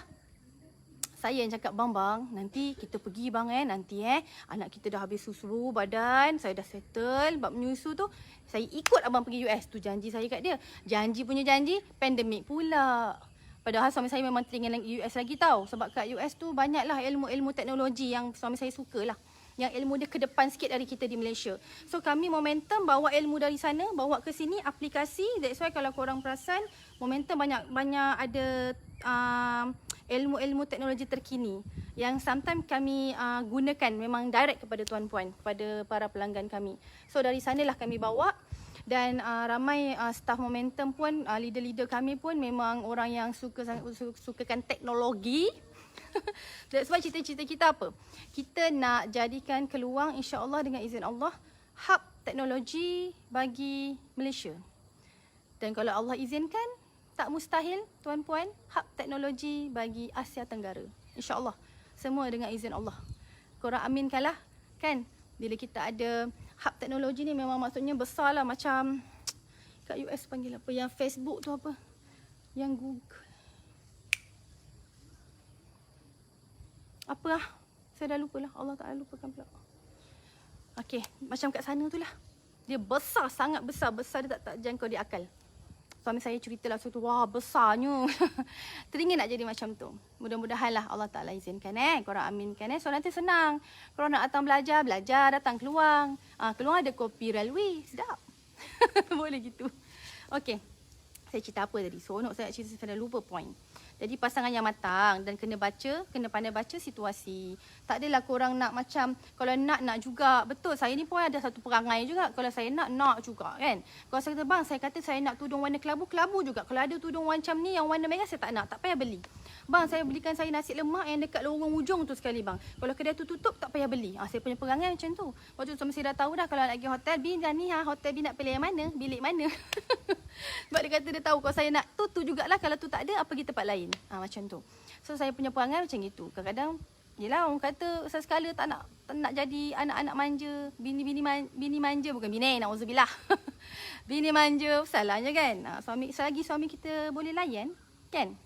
Saya yang cakap, bang, nanti kita pergi bang nanti anak kita dah habis susu badan, saya dah settle, bab menyusu tu, saya ikut abang pergi US. Tu janji saya kat dia. Janji punya janji, pandemik pula. Padahal suami saya memang teringin US lagi tau. Sebab kat US tu banyaklah ilmu-ilmu teknologi yang suami saya sukalah. Yang ilmu dia ke depan sikit dari kita di Malaysia. So kami momentum bawa ilmu dari sana, bawa ke sini, aplikasi. That's why kalau korang perasan, momentum banyak ada ilmu-ilmu teknologi terkini yang sometimes kami gunakan memang direct kepada tuan-puan, kepada para pelanggan kami. So dari sanalah kami bawa dan ramai staff momentum pun, leader-leader kami pun memang orang yang sukakan teknologi. That's why cita-cita kita apa? Kita nak jadikan Keluang insya-Allah dengan izin Allah hub teknologi bagi Malaysia. Dan kalau Allah izinkan, tak mustahil tuan-puan, hub teknologi bagi Asia Tenggara. InsyaAllah. Semua dengan izin Allah. Korang aminkanlah, kan? Bila kita ada hub teknologi ni memang maksudnya besar lah. Macam kat US panggil apa? Yang Facebook tu apa? Yang Google. Apa lah? Saya dah lupa lah. Allah Ta'ala lupakan pula. Okey, macam kat sana tu lah. Dia besar, sangat besar. Besar dia tak jangkau di akal. Suami saya cerita lah tu, wah besarnya. Teringin nak jadi macam tu. Mudah-mudahan lah Allah Ta'ala izinkan korang aminkan So nanti senang. Korang nak datang belajar, datang Keluang. Keluang ada kopi railway, sedap. Boleh gitu. Okey, saya cerita apa tadi? Seronok saya nak cerita, saya dah lupa point. Jadi pasangan yang matang dan kena pandai baca situasi. Tak adalah korang nak macam, kalau nak juga. Betul, saya ni pun ada satu perangai juga. Kalau saya nak juga kan. Kalau saya kata, bang, saya kata saya nak tudung warna kelabu juga. Kalau ada tudung macam ni yang warna merah, saya tak nak. Tak payah beli. Bang, saya belikan saya nasi lemak yang dekat lorong ujung tu sekali bang. Kalau kedai tu tutup, tak payah beli. Saya punya perangai macam tu. Waktu tu saya dah tahu dah kalau nak pergi hotel, hotel B nak pilih yang mana, bilik mana. Sebab dia kata dia tahu kalau saya nak tu jugalah, kalau tu tak ada, apa pergi tempat lain. Macam tu. So saya punya perangai macam itu. Kadang-kadang yelah orang kata sesekala tak nak jadi anak-anak manja, bini manja, bukan bini, nauzubillah. Bini manja, salahnya kan. Selagi suami kita boleh layan, kan?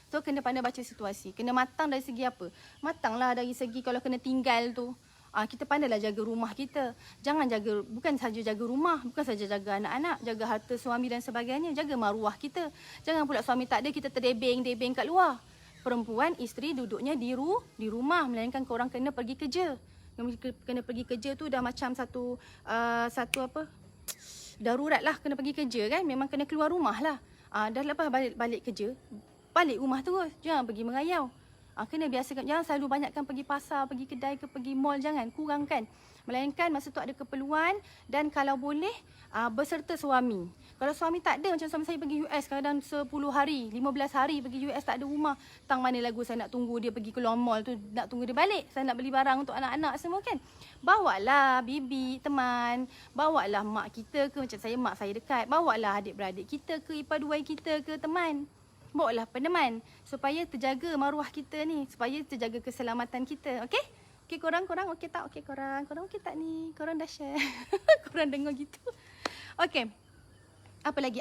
So kena pandai baca situasi. Kena matang dari segi apa? Matanglah dari segi kalau kena tinggal tu. Kita pandailah jaga rumah kita. Jangan jaga, bukan saja jaga rumah, bukan saja jaga anak-anak, jaga harta suami dan sebagainya, jaga maruah kita. Jangan pula suami tak ada, kita terdebeng-debeng kat luar. Perempuan, isteri duduknya di rumah, melainkan korang kena pergi kerja. Kena pergi kerja tu dah macam satu apa? Darurat lah, kena pergi kerja kan, memang kena keluar rumah lah. Dah lepas balik kerja, balik rumah terus, jangan pergi merayau. Kena biasakan, jangan selalu banyakkan pergi pasar, pergi kedai ke pergi mall, jangan, kurangkan. Melainkan masa tu ada keperluan dan kalau boleh berserta suami. Kalau suami tak ada, macam suami saya pergi US kadang 10 hari, 15 hari pergi US tak ada rumah. Tang mana lagu saya nak tunggu dia pergi keluar mall tu, nak tunggu dia balik. Saya nak beli barang untuk anak-anak semua kan. Bawalah bibi, teman, bawalah mak kita ke, macam mak saya dekat. Bawalah adik-beradik kita ke, ipar-duai kita ke, teman. Bawalah peneman supaya terjaga maruah kita ni, supaya terjaga keselamatan kita. Okey? Okey korang okey tak? Okey korang okey tak ni? Korang dah share. Korang dengar gitu. Okey. Apa lagi?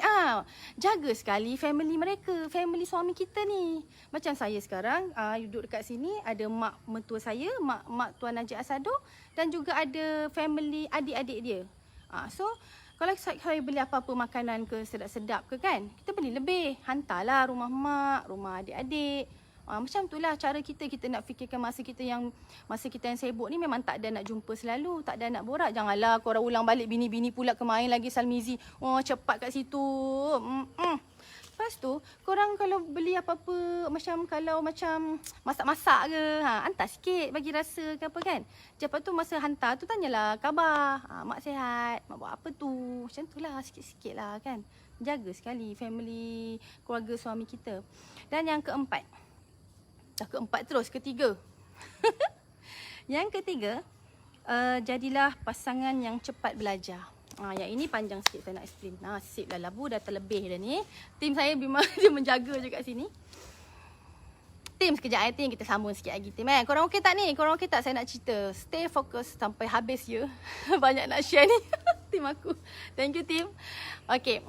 Jaga sekali family mereka, family suami kita ni. Macam saya sekarang duduk dekat sini, ada mak mertua saya, mak Tuan Najib Asado dan juga ada family adik-adik dia. So kalau saya beli apa-apa makanan ke sedap-sedap ke kan, kita beli lebih. Hantarlah rumah mak, rumah adik-adik. Macam itulah cara kita nak fikirkan masa kita yang sibuk ni memang tak ada nak jumpa selalu, tak ada nak borak. Janganlah korang ulang balik bini-bini pula kemarin lagi Salmizi. Cepat kat situ. Lepas tu, korang kalau beli apa-apa, kalau macam masak-masak ke, hantar sikit bagi rasa ke apa kan. Lepas tu masa hantar tu tanyalah khabar. Mak sihat, mak buat apa tu. Macam tu lah, sikit-sikit lah kan. Jaga sekali family, keluarga suami kita. Dan yang keempat. Dah keempat terus, ketiga. Yang ketiga, jadilah pasangan yang cepat belajar. Yang ini panjang sikit saya nak explain. Nasib lah labu dah terlebih dah ni. Tim saya memang dia menjaga je kat sini. Tim sekejap tim kita sambung sikit lagi tim. Korang okey tak ni? Korang okey tak saya nak cerita? Stay fokus sampai habis ya. Banyak nak share ni. Tim aku. Thank you tim. Okey.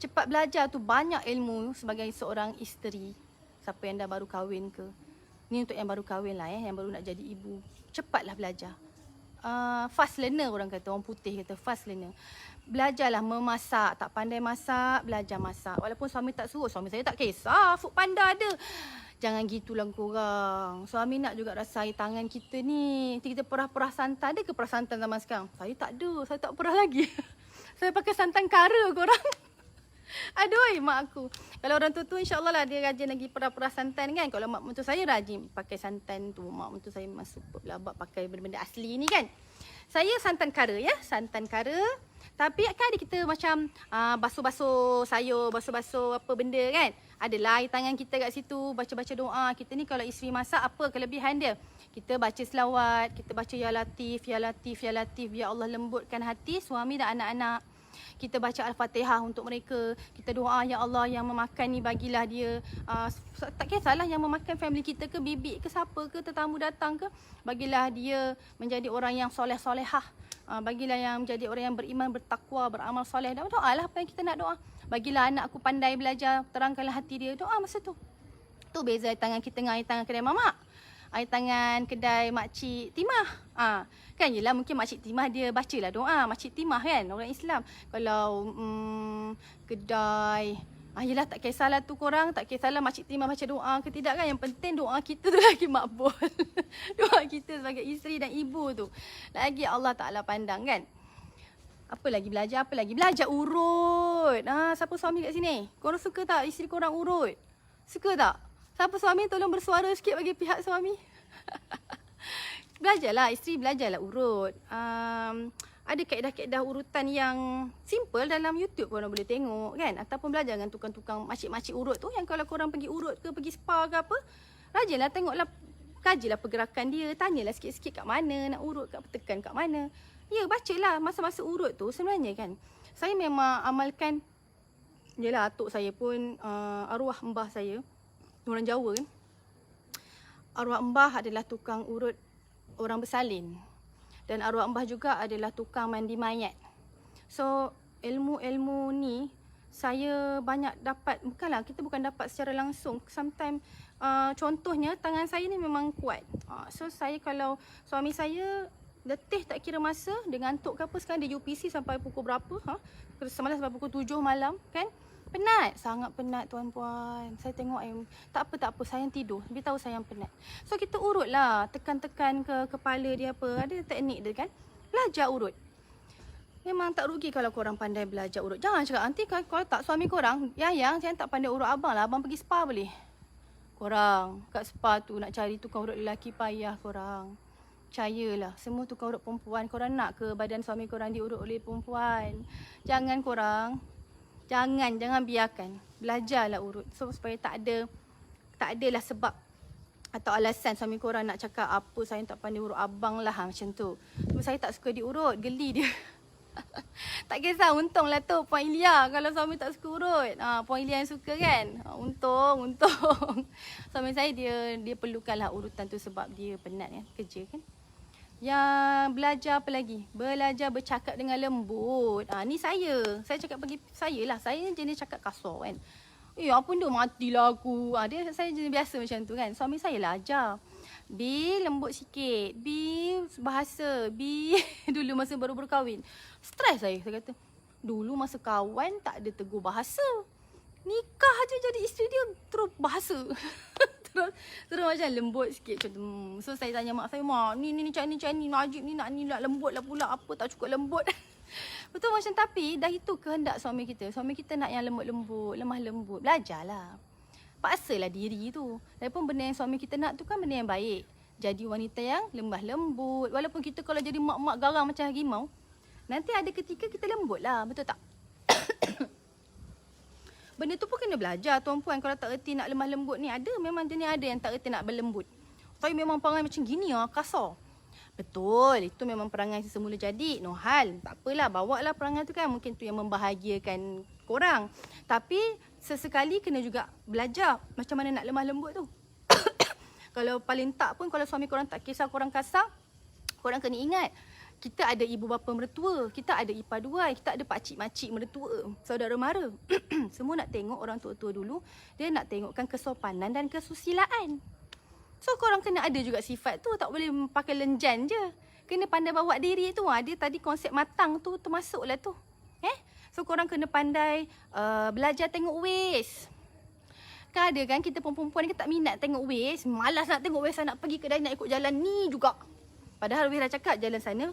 Cepat belajar tu banyak ilmu sebagai seorang isteri. Siapa yang dah baru kahwin ke. Ni untuk yang baru kahwin lah yang baru nak jadi ibu. Cepatlah belajar. Fast learner orang kata, orang putih kata fast learner. Belajarlah memasak, tak pandai masak, belajar masak. Walaupun suami tak suruh, suami saya tak kisah, Food Panda ada. Jangan gitulah korang. Suami nak juga rasai tangan kita ni. Kita perah-perah santan, ada ke perah santan zaman sekarang? Saya tak ada, saya tak perah lagi. Saya pakai santan kara korang. Aduh, mak aku. Kalau orang tua insya-Allah lah dia rajin lagi perah-perah santan kan. Kalau mak mentua saya rajin pakai santan tu. Mak mentua saya memang super lah buat pakai benda-benda asli ni kan. Saya santan kara ya, santan kara. Tapi kan ada kita macam basuh-basuh sayur, basuh-basuh apa benda kan. Adalah air tangan kita kat situ, baca-baca doa. Kita ni kalau isteri masak, apa kelebihan dia? Kita baca selawat, kita baca Ya Latif, Ya Latif, Ya Latif. Ya Allah lembutkan hati suami dan anak-anak. Kita baca Al-Fatihah untuk mereka. Kita doa, Ya Allah yang memakan ni bagilah dia. Tak kisahlah yang memakan family kita ke, bibik ke, siapa ke, tetamu datang ke. Bagilah dia menjadi orang yang soleh-solehah. Bagilah yang menjadi orang yang beriman, bertakwa, beramal soleh. Dan doa lah apa yang kita nak doa. Bagilah anak aku pandai belajar, terangkanlah hati dia. Doa masa tu. Tu beza air tangan kita dengan air tangan kedai mamak. Air tangan kedai makcik Timah. Kan yelah mungkin makcik Timah dia bacalah doa. Makcik Timah kan orang Islam. Kalau kedai yelah tak kisahlah tu korang. Tak kisahlah makcik Timah baca doa ke tidak kan. Yang penting doa kita tu lagi makbul. Doa kita sebagai isteri dan ibu tu lagi Allah Ta'ala pandang kan. Apa lagi belajar? Apa lagi? Belajar urut. Siapa suami kat sini? Korang suka tak isteri korang urut? Suka tak? Siapa suami tolong bersuara sikit bagi pihak suami. Belajarlah, isteri belajarlah urut. Ada kaedah-kaedah urutan yang simple dalam YouTube korang boleh tengok kan. Ataupun belajar dengan tukang-tukang makcik-makcik urut tu. Yang kalau korang pergi urut ke, pergi spa ke apa, rajinlah tengoklah, kajilah pergerakan dia. Tanyalah sikit-sikit kat mana nak urut, tekan kat mana. Ya, bacalah masa-masa urut tu sebenarnya kan. Saya memang amalkan, yelah atuk saya pun arwah mbah saya, orang Jawa kan. Arwah mbah adalah tukang urut orang bersalin. Dan arwah mbah juga adalah tukang mandi mayat. So, ilmu-ilmu ni saya banyak dapat, kita bukan dapat secara langsung. Sometimes, contohnya tangan saya ni memang kuat. So, saya kalau suami saya letih tak kira masa, dia ngantuk ke apa, sekarang dia UPC sampai pukul berapa? Semalam sampai pukul 7 malam kan. Penat, sangat penat tuan-puan. Saya tengok tak apa, saya yang tidur. Dia tahu saya yang penat. So kita urut lah, tekan-tekan ke kepala dia apa. Ada teknik dia kan. Belajar urut. Memang tak rugi kalau korang pandai belajar urut. Jangan cakap nanti kalau tak suami korang, yang saya tak pandai urut abang lah, abang pergi spa boleh. Korang kat spa tu nak cari tukang urut lelaki payah korang. Percayalah, semua tukang urut perempuan, korang nak ke badan suami korang diurut oleh perempuan? Jangan korang. Jangan biarkan. Belajarlah urut. So supaya tak adalah sebab atau alasan suami korang nak cakap apa saya tak pandai urut abang lah macam tu. Cuma saya tak suka diurut, geli dia. Tak kisah, untunglah tu Puan Ilya kalau suami tak suka urut. Puan Ilya yang suka kan. Untung. Suami saya dia perlukanlah urutan tu sebab dia penat kan, kerja kan. Yang belajar apa lagi? Belajar bercakap dengan lembut. Ni saya cakap bagi saya lah. Saya jenis cakap kasar kan. Apa benda matilah aku. Saya jenis biasa macam tu kan. Suami saya lah ajar. Bi lembut sikit. Bi bahasa. Bi dulu masa baru kahwin. Stres saya kata. Dulu masa kawan tak ada tegur bahasa. Nikah aja jadi isteri dia terus bahasa. terus macam lembut sikit macam tu. So saya tanya mak saya, mak ni Najib ni nak lembut lah pula, apa tak cukup lembut. Betul macam, tapi dah itu kehendak suami kita. Suami kita nak yang lembut-lembut, lemah lembut. Belajarlah. Paksalah diri tu. Lagipun benda yang suami kita nak tu kan benda yang baik. Jadi wanita yang lemah lembut. Walaupun kita kalau jadi mak-mak garang macam harimau, nanti ada ketika kita lembut lah, betul tak? Benda tu pun kena belajar tuan-puan. Kalau tak erti nak lemah lembut ni, memang jenis ada yang tak erti nak berlembut. Tapi memang perangai macam gini kasar. Betul, itu memang perangai semula jadi. No hal, tak apalah, bawa lah perangai tu kan. Mungkin tu yang membahagiakan korang. Tapi sesekali kena juga belajar macam mana nak lemah lembut tu. Kalau paling tak pun, kalau suami korang tak kisah korang kasar, korang kena ingat, kita ada ibu bapa mertua, kita ada ipar dua, kita ada pakcik-makcik mertua, saudara mara. Semua nak tengok orang tua-tua dulu, dia nak tengokkan kesopanan dan kesusilaan. So korang kena ada juga sifat tu, tak boleh pakai lenjan je. Kena pandai bawa diri tu. Dia tadi konsep matang tu termasuklah tu. So korang kena pandai belajar tengok waist. Kan ada kan kita perempuan ni tak minat tengok waist, malas nak tengok waist, nak pergi kedai nak ikut jalan ni juga. Padahal Wira cakap jalan sana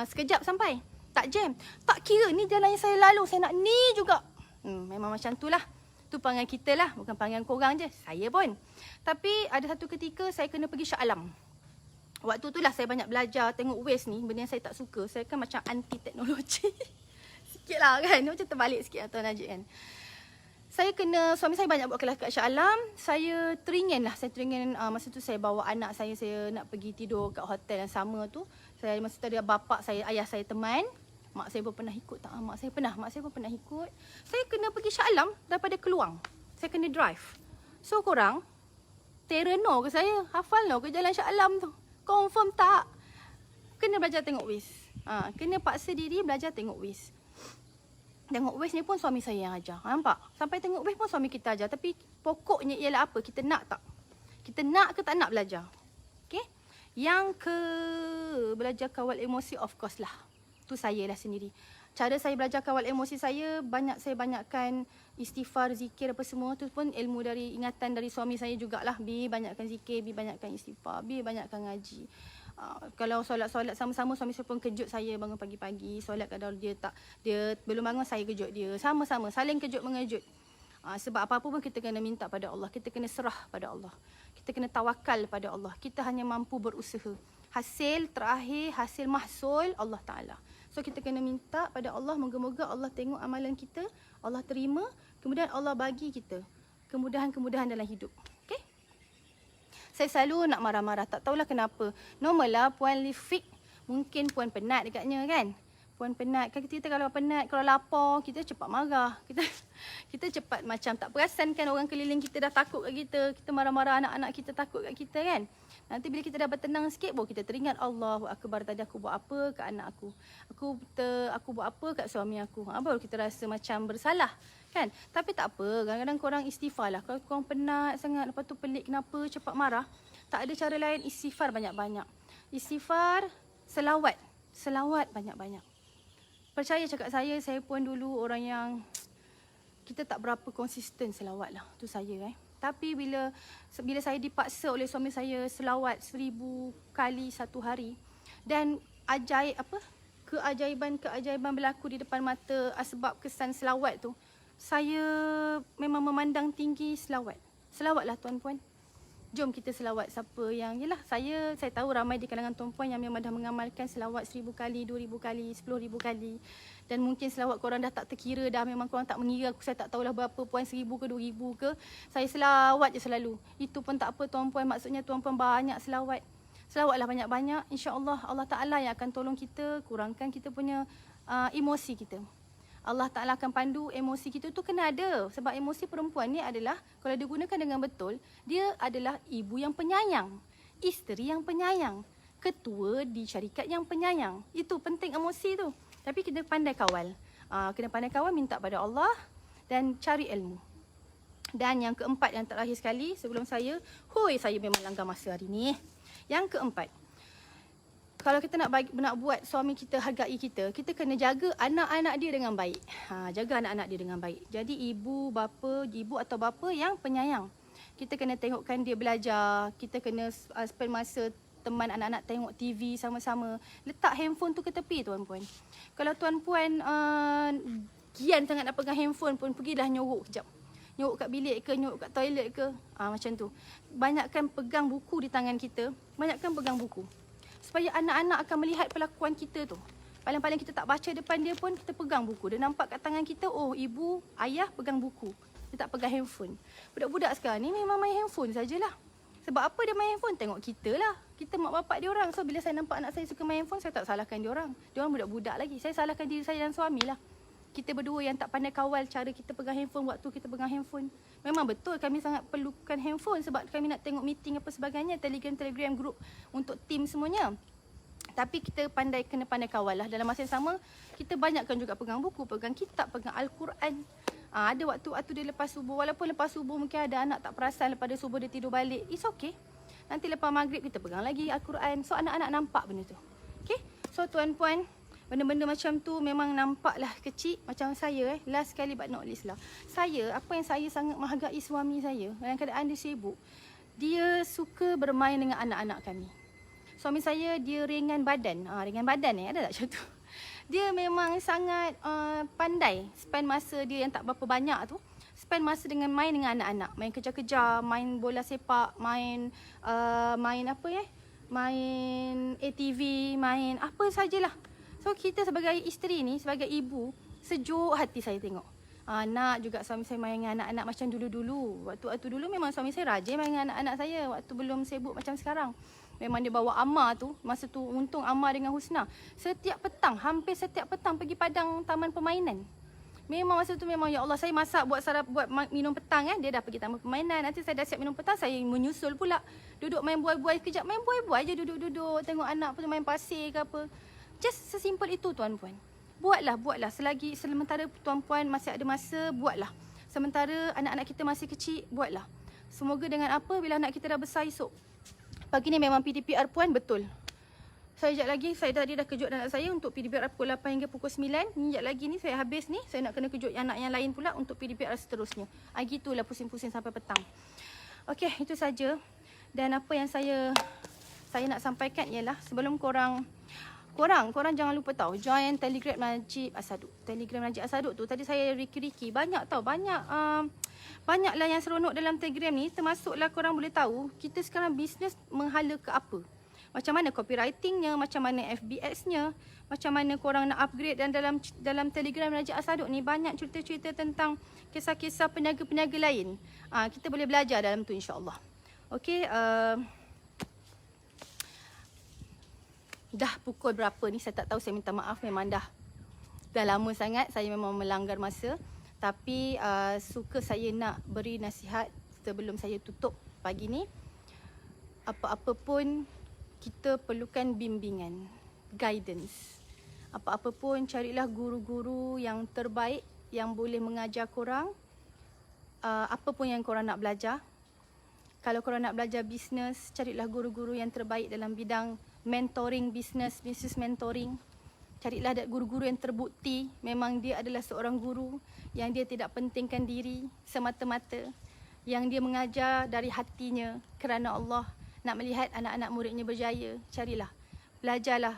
sekejap sampai, tak jam. Tak kira ni jalan yang saya lalu, saya nak ni juga. Memang macam tu lah. Tu perangai kita lah, bukan perangai korang je. Saya pun. Tapi ada satu ketika saya kena pergi Shah Alam. Waktu tu lah saya banyak belajar tengok waste ni, benda yang saya tak suka. Saya kan macam anti teknologi. Sikit lah kan, macam terbalik sikit lah Tuan Najib kan. Suami saya banyak buat kelas kat Shah Alam. Saya teringin masa tu saya bawa anak saya nak pergi tidur kat hotel yang sama tu. Masa tu ada bapak saya, ayah saya teman. Mak saya pun pernah ikut tak? Mak saya pun pernah ikut. Saya kena pergi Shah Alam daripada Keluang. Saya kena drive. So korang, tereno ke saya? Hafal no ke jalan Shah Alam tu? Confirm tak? Kena belajar tengok waste. Kena paksa diri belajar tengok waste. Tengok waste ni pun suami saya yang ajar. Nampak? Sampai tengok waste pun suami kita ajar. Tapi pokoknya ialah apa? Kita nak tak? Kita nak ke tak nak belajar? Okay? Yang belajar kawal emosi, of course lah. Tu saya lah sendiri. Cara saya belajar kawal emosi saya banyakkan istighfar, zikir apa semua. Tu pun ilmu dari ingatan dari suami saya jugalah. Banyakkan zikir, banyakkan istighfar, banyakkan ngaji. Kalau solat sama-sama, suami saya pun kejut saya bangun pagi-pagi. Solat kadang dia belum bangun, saya kejut dia. Sama-sama, saling kejut mengejut. Sebab apa-apa pun kita kena minta pada Allah. Kita kena serah pada Allah. Kita kena tawakal pada Allah. Kita hanya mampu berusaha. Hasil terakhir, hasil mahsul Allah Ta'ala. So kita kena minta pada Allah, moga-moga Allah tengok amalan kita, Allah terima, kemudian Allah bagi kita kemudahan-kemudahan dalam hidup. Okay? Saya selalu nak marah-marah, tak tahulah kenapa. Normal lah Puan Lifik, mungkin Puan penat dekatnya kan. Puan penat, kan kita kalau penat, kalau lapar, kita cepat marah. Kita cepat macam tak perasan kan orang keliling kita dah takut kat kita. Kita marah-marah, anak-anak kita takut kat kita kan. Nanti bila kita dah bertenang sikit, baru kita teringat Allahu Akbar, tadi aku buat apa kat anak aku. Aku buat apa kat suami aku. Baru kita rasa macam bersalah kan. Tapi tak apa, kadang-kadang korang istighfar lah. Kalau korang penat sangat, lepas tu pelik kenapa cepat marah, tak ada cara lain, istighfar banyak-banyak. Istighfar, selawat banyak-banyak. Percaya cakap saya pun dulu orang yang kita tak berapa konsisten selawat lah. Tu saya Tapi bila saya dipaksa oleh suami saya selawat 1000 kali satu hari, dan keajaiban berlaku di depan mata sebab kesan selawat tu, saya memang memandang tinggi selawat. Selawatlah tuan-puan. Jom kita selawat siapa yang, saya tahu ramai di kalangan tuan-puan yang memang dah mengamalkan selawat 1000 kali, 2000 kali, 10,000 kali. Dan mungkin selawat korang dah tak terkira dah, memang korang tak mengira. Saya tak tahulah berapa puan, 1000 ke 2000 ke. Saya selawat je selalu. Itu pun tak apa tuan-puan, maksudnya tuan-puan banyak selawat. Selawatlah banyak-banyak, insya-Allah Allah Ta'ala yang akan tolong kita, kurangkan kita punya emosi kita. Allah Ta'ala akan pandu emosi kita tu kena ada. Sebab emosi perempuan ni adalah, kalau digunakan dengan betul, dia adalah ibu yang penyayang, isteri yang penyayang, ketua di syarikat yang penyayang. Itu penting emosi tu. Tapi kita pandai kawal. Kena pandai kawal, minta pada Allah dan cari ilmu. Dan yang keempat, yang terakhir sekali sebelum saya memang langgar masa hari ni. Yang keempat, kalau kita nak buat suami kita hargai kita, kita kena jaga anak-anak dia dengan baik. Jaga anak-anak dia dengan baik. Jadi ibu atau bapa yang penyayang. Kita kena tengokkan dia belajar, kita kena spend masa teman anak-anak tengok TV sama-sama. Letak handphone tu ke tepi tuan-puan. Kalau tuan-puan gian sangat nak pegang handphone pun, pergilah nyorok kejap. Nyorok kat bilik ke, nyorok kat toilet ke. Macam tu. Banyakkan pegang buku di tangan kita. Banyakkan pegang buku. Supaya anak-anak akan melihat pelakuan kita tu. Paling-paling kita tak baca depan dia pun, kita pegang buku. Dia nampak kat tangan kita, oh ibu, ayah pegang buku. Dia tak pegang handphone. Budak-budak sekarang ni memang main handphone sajalah. Sebab apa dia main handphone? Tengok kita lah. Kita mak bapak dia orang. So bila saya nampak anak saya suka main handphone, saya tak salahkan dia orang. Dia orang budak-budak lagi. Saya salahkan diri saya dan suami lah. Kita berdua yang tak pandai kawal cara kita pegang handphone waktu kita pegang handphone. Memang betul kami sangat perlukan handphone sebab kami nak tengok meeting apa sebagainya, Telegram group untuk tim semuanya. Tapi kita kena pandai kawal lah. Dalam masa yang sama, kita banyakkan juga pegang buku, pegang kitab, pegang Al-Quran. Ada waktu dia lepas subuh, walaupun lepas subuh mungkin ada anak tak perasan, lepas dia subuh dia tidur balik. It's okay. Nanti lepas maghrib kita pegang lagi Al-Quran. So anak-anak nampak benda tu. Okay? So tuan-puan, benda-benda macam tu memang nampaklah kecil. Macam saya last sekali but not least lah. Apa yang saya sangat menghargai suami saya, dalam keadaan dia sibuk, dia suka bermain dengan anak-anak kami. Suami saya dia ringan badan. Ada tak macam tu? Dia memang sangat pandai spend masa dia yang tak berapa banyak tu. Spend masa dengan main dengan anak-anak. Main kejar-kejar, main bola sepak, main main ATV, main apa sajalah. So kita sebagai isteri ni, sebagai ibu, sejuk hati saya tengok. Anak juga suami saya main dengan anak-anak macam dulu-dulu. Waktu dulu memang suami saya rajin main dengan anak-anak saya. Waktu belum sibuk macam sekarang. Memang dia bawa Amar tu. Masa tu untung Amar dengan Husna. Setiap petang, hampir setiap petang pergi padang taman permainan. Memang masa tu memang ya Allah saya masak buat minum petang kan. Dia dah pergi taman permainan. Nanti saya dah siap minum petang, saya menyusul pula. Duduk main buai-buai sekejap. Main buai-buai je duduk-duduk. Tengok anak pun main pasir ke apa. Just sesimpel itu tuan-puan. Buatlah. Sementara tuan-puan masih ada masa, buatlah. Sementara anak-anak kita masih kecil, buatlah. Semoga dengan apa bila anak kita dah besar esok. Pagi ni memang PDPR puan betul. Sekejap lagi, saya tadi dah kejut anak saya untuk PDPR pukul 8 hingga pukul 9. Sekejap lagi ni, saya habis ni, saya nak kena kejut anak yang lain pula untuk PDPR seterusnya. Gitulah pusing-pusing sampai petang. Okey, itu saja. Dan apa yang saya nak sampaikan ialah sebelum korang jangan lupa tahu join Telegram Najib Asaduk. Telegram Najib Asaduk tu tadi saya riki-riki banyak tau, banyaklah yang seronok dalam Telegram ni, termasuklah korang boleh tahu kita sekarang bisnes menghala ke apa. Macam mana copywritingnya, macam mana FBX-nya, macam mana korang nak upgrade. Dan dalam Telegram Najib Asaduk ni banyak cerita-cerita tentang kisah-kisah peniaga-peniaga lain. Kita boleh belajar dalam tu insya-Allah. Okey, dah pukul berapa ni saya tak tahu, saya minta maaf, memang dah lama sangat saya memang melanggar masa. Tapi suka saya nak beri nasihat sebelum saya tutup pagi ni. Apa-apa pun kita perlukan bimbingan, guidance. Apa-apa pun carilah guru-guru yang terbaik yang boleh mengajar korang apa pun yang korang nak belajar. Kalau korang nak belajar bisnes, carilah guru-guru yang terbaik dalam bidang mentoring bisnes, business mentoring. Carilah guru-guru yang terbukti memang dia adalah seorang guru yang dia tidak pentingkan diri semata-mata, yang dia mengajar dari hatinya kerana Allah, nak melihat anak-anak muridnya berjaya. Carilah, belajarlah.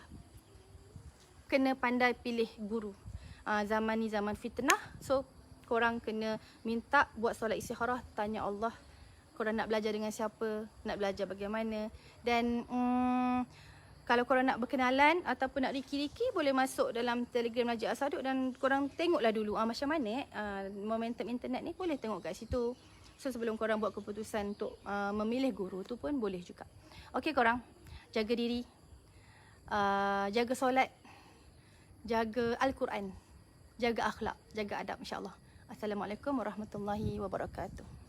Kena pandai pilih guru. Zaman ni zaman fitnah, so korang kena minta buat solat istikharah, tanya Allah korang nak belajar dengan siapa, nak belajar bagaimana. Dan kalau korang nak berkenalan ataupun nak riki-riki, boleh masuk dalam Telegram Najib Asaduk dan korang tengoklah dulu macam mana momentum internet ni, boleh tengok kat situ. So sebelum korang buat keputusan untuk memilih guru tu pun boleh juga. Okey korang, jaga diri, jaga solat, jaga Al-Quran, jaga akhlak, jaga adab insya-Allah. Assalamualaikum warahmatullahi wabarakatuh.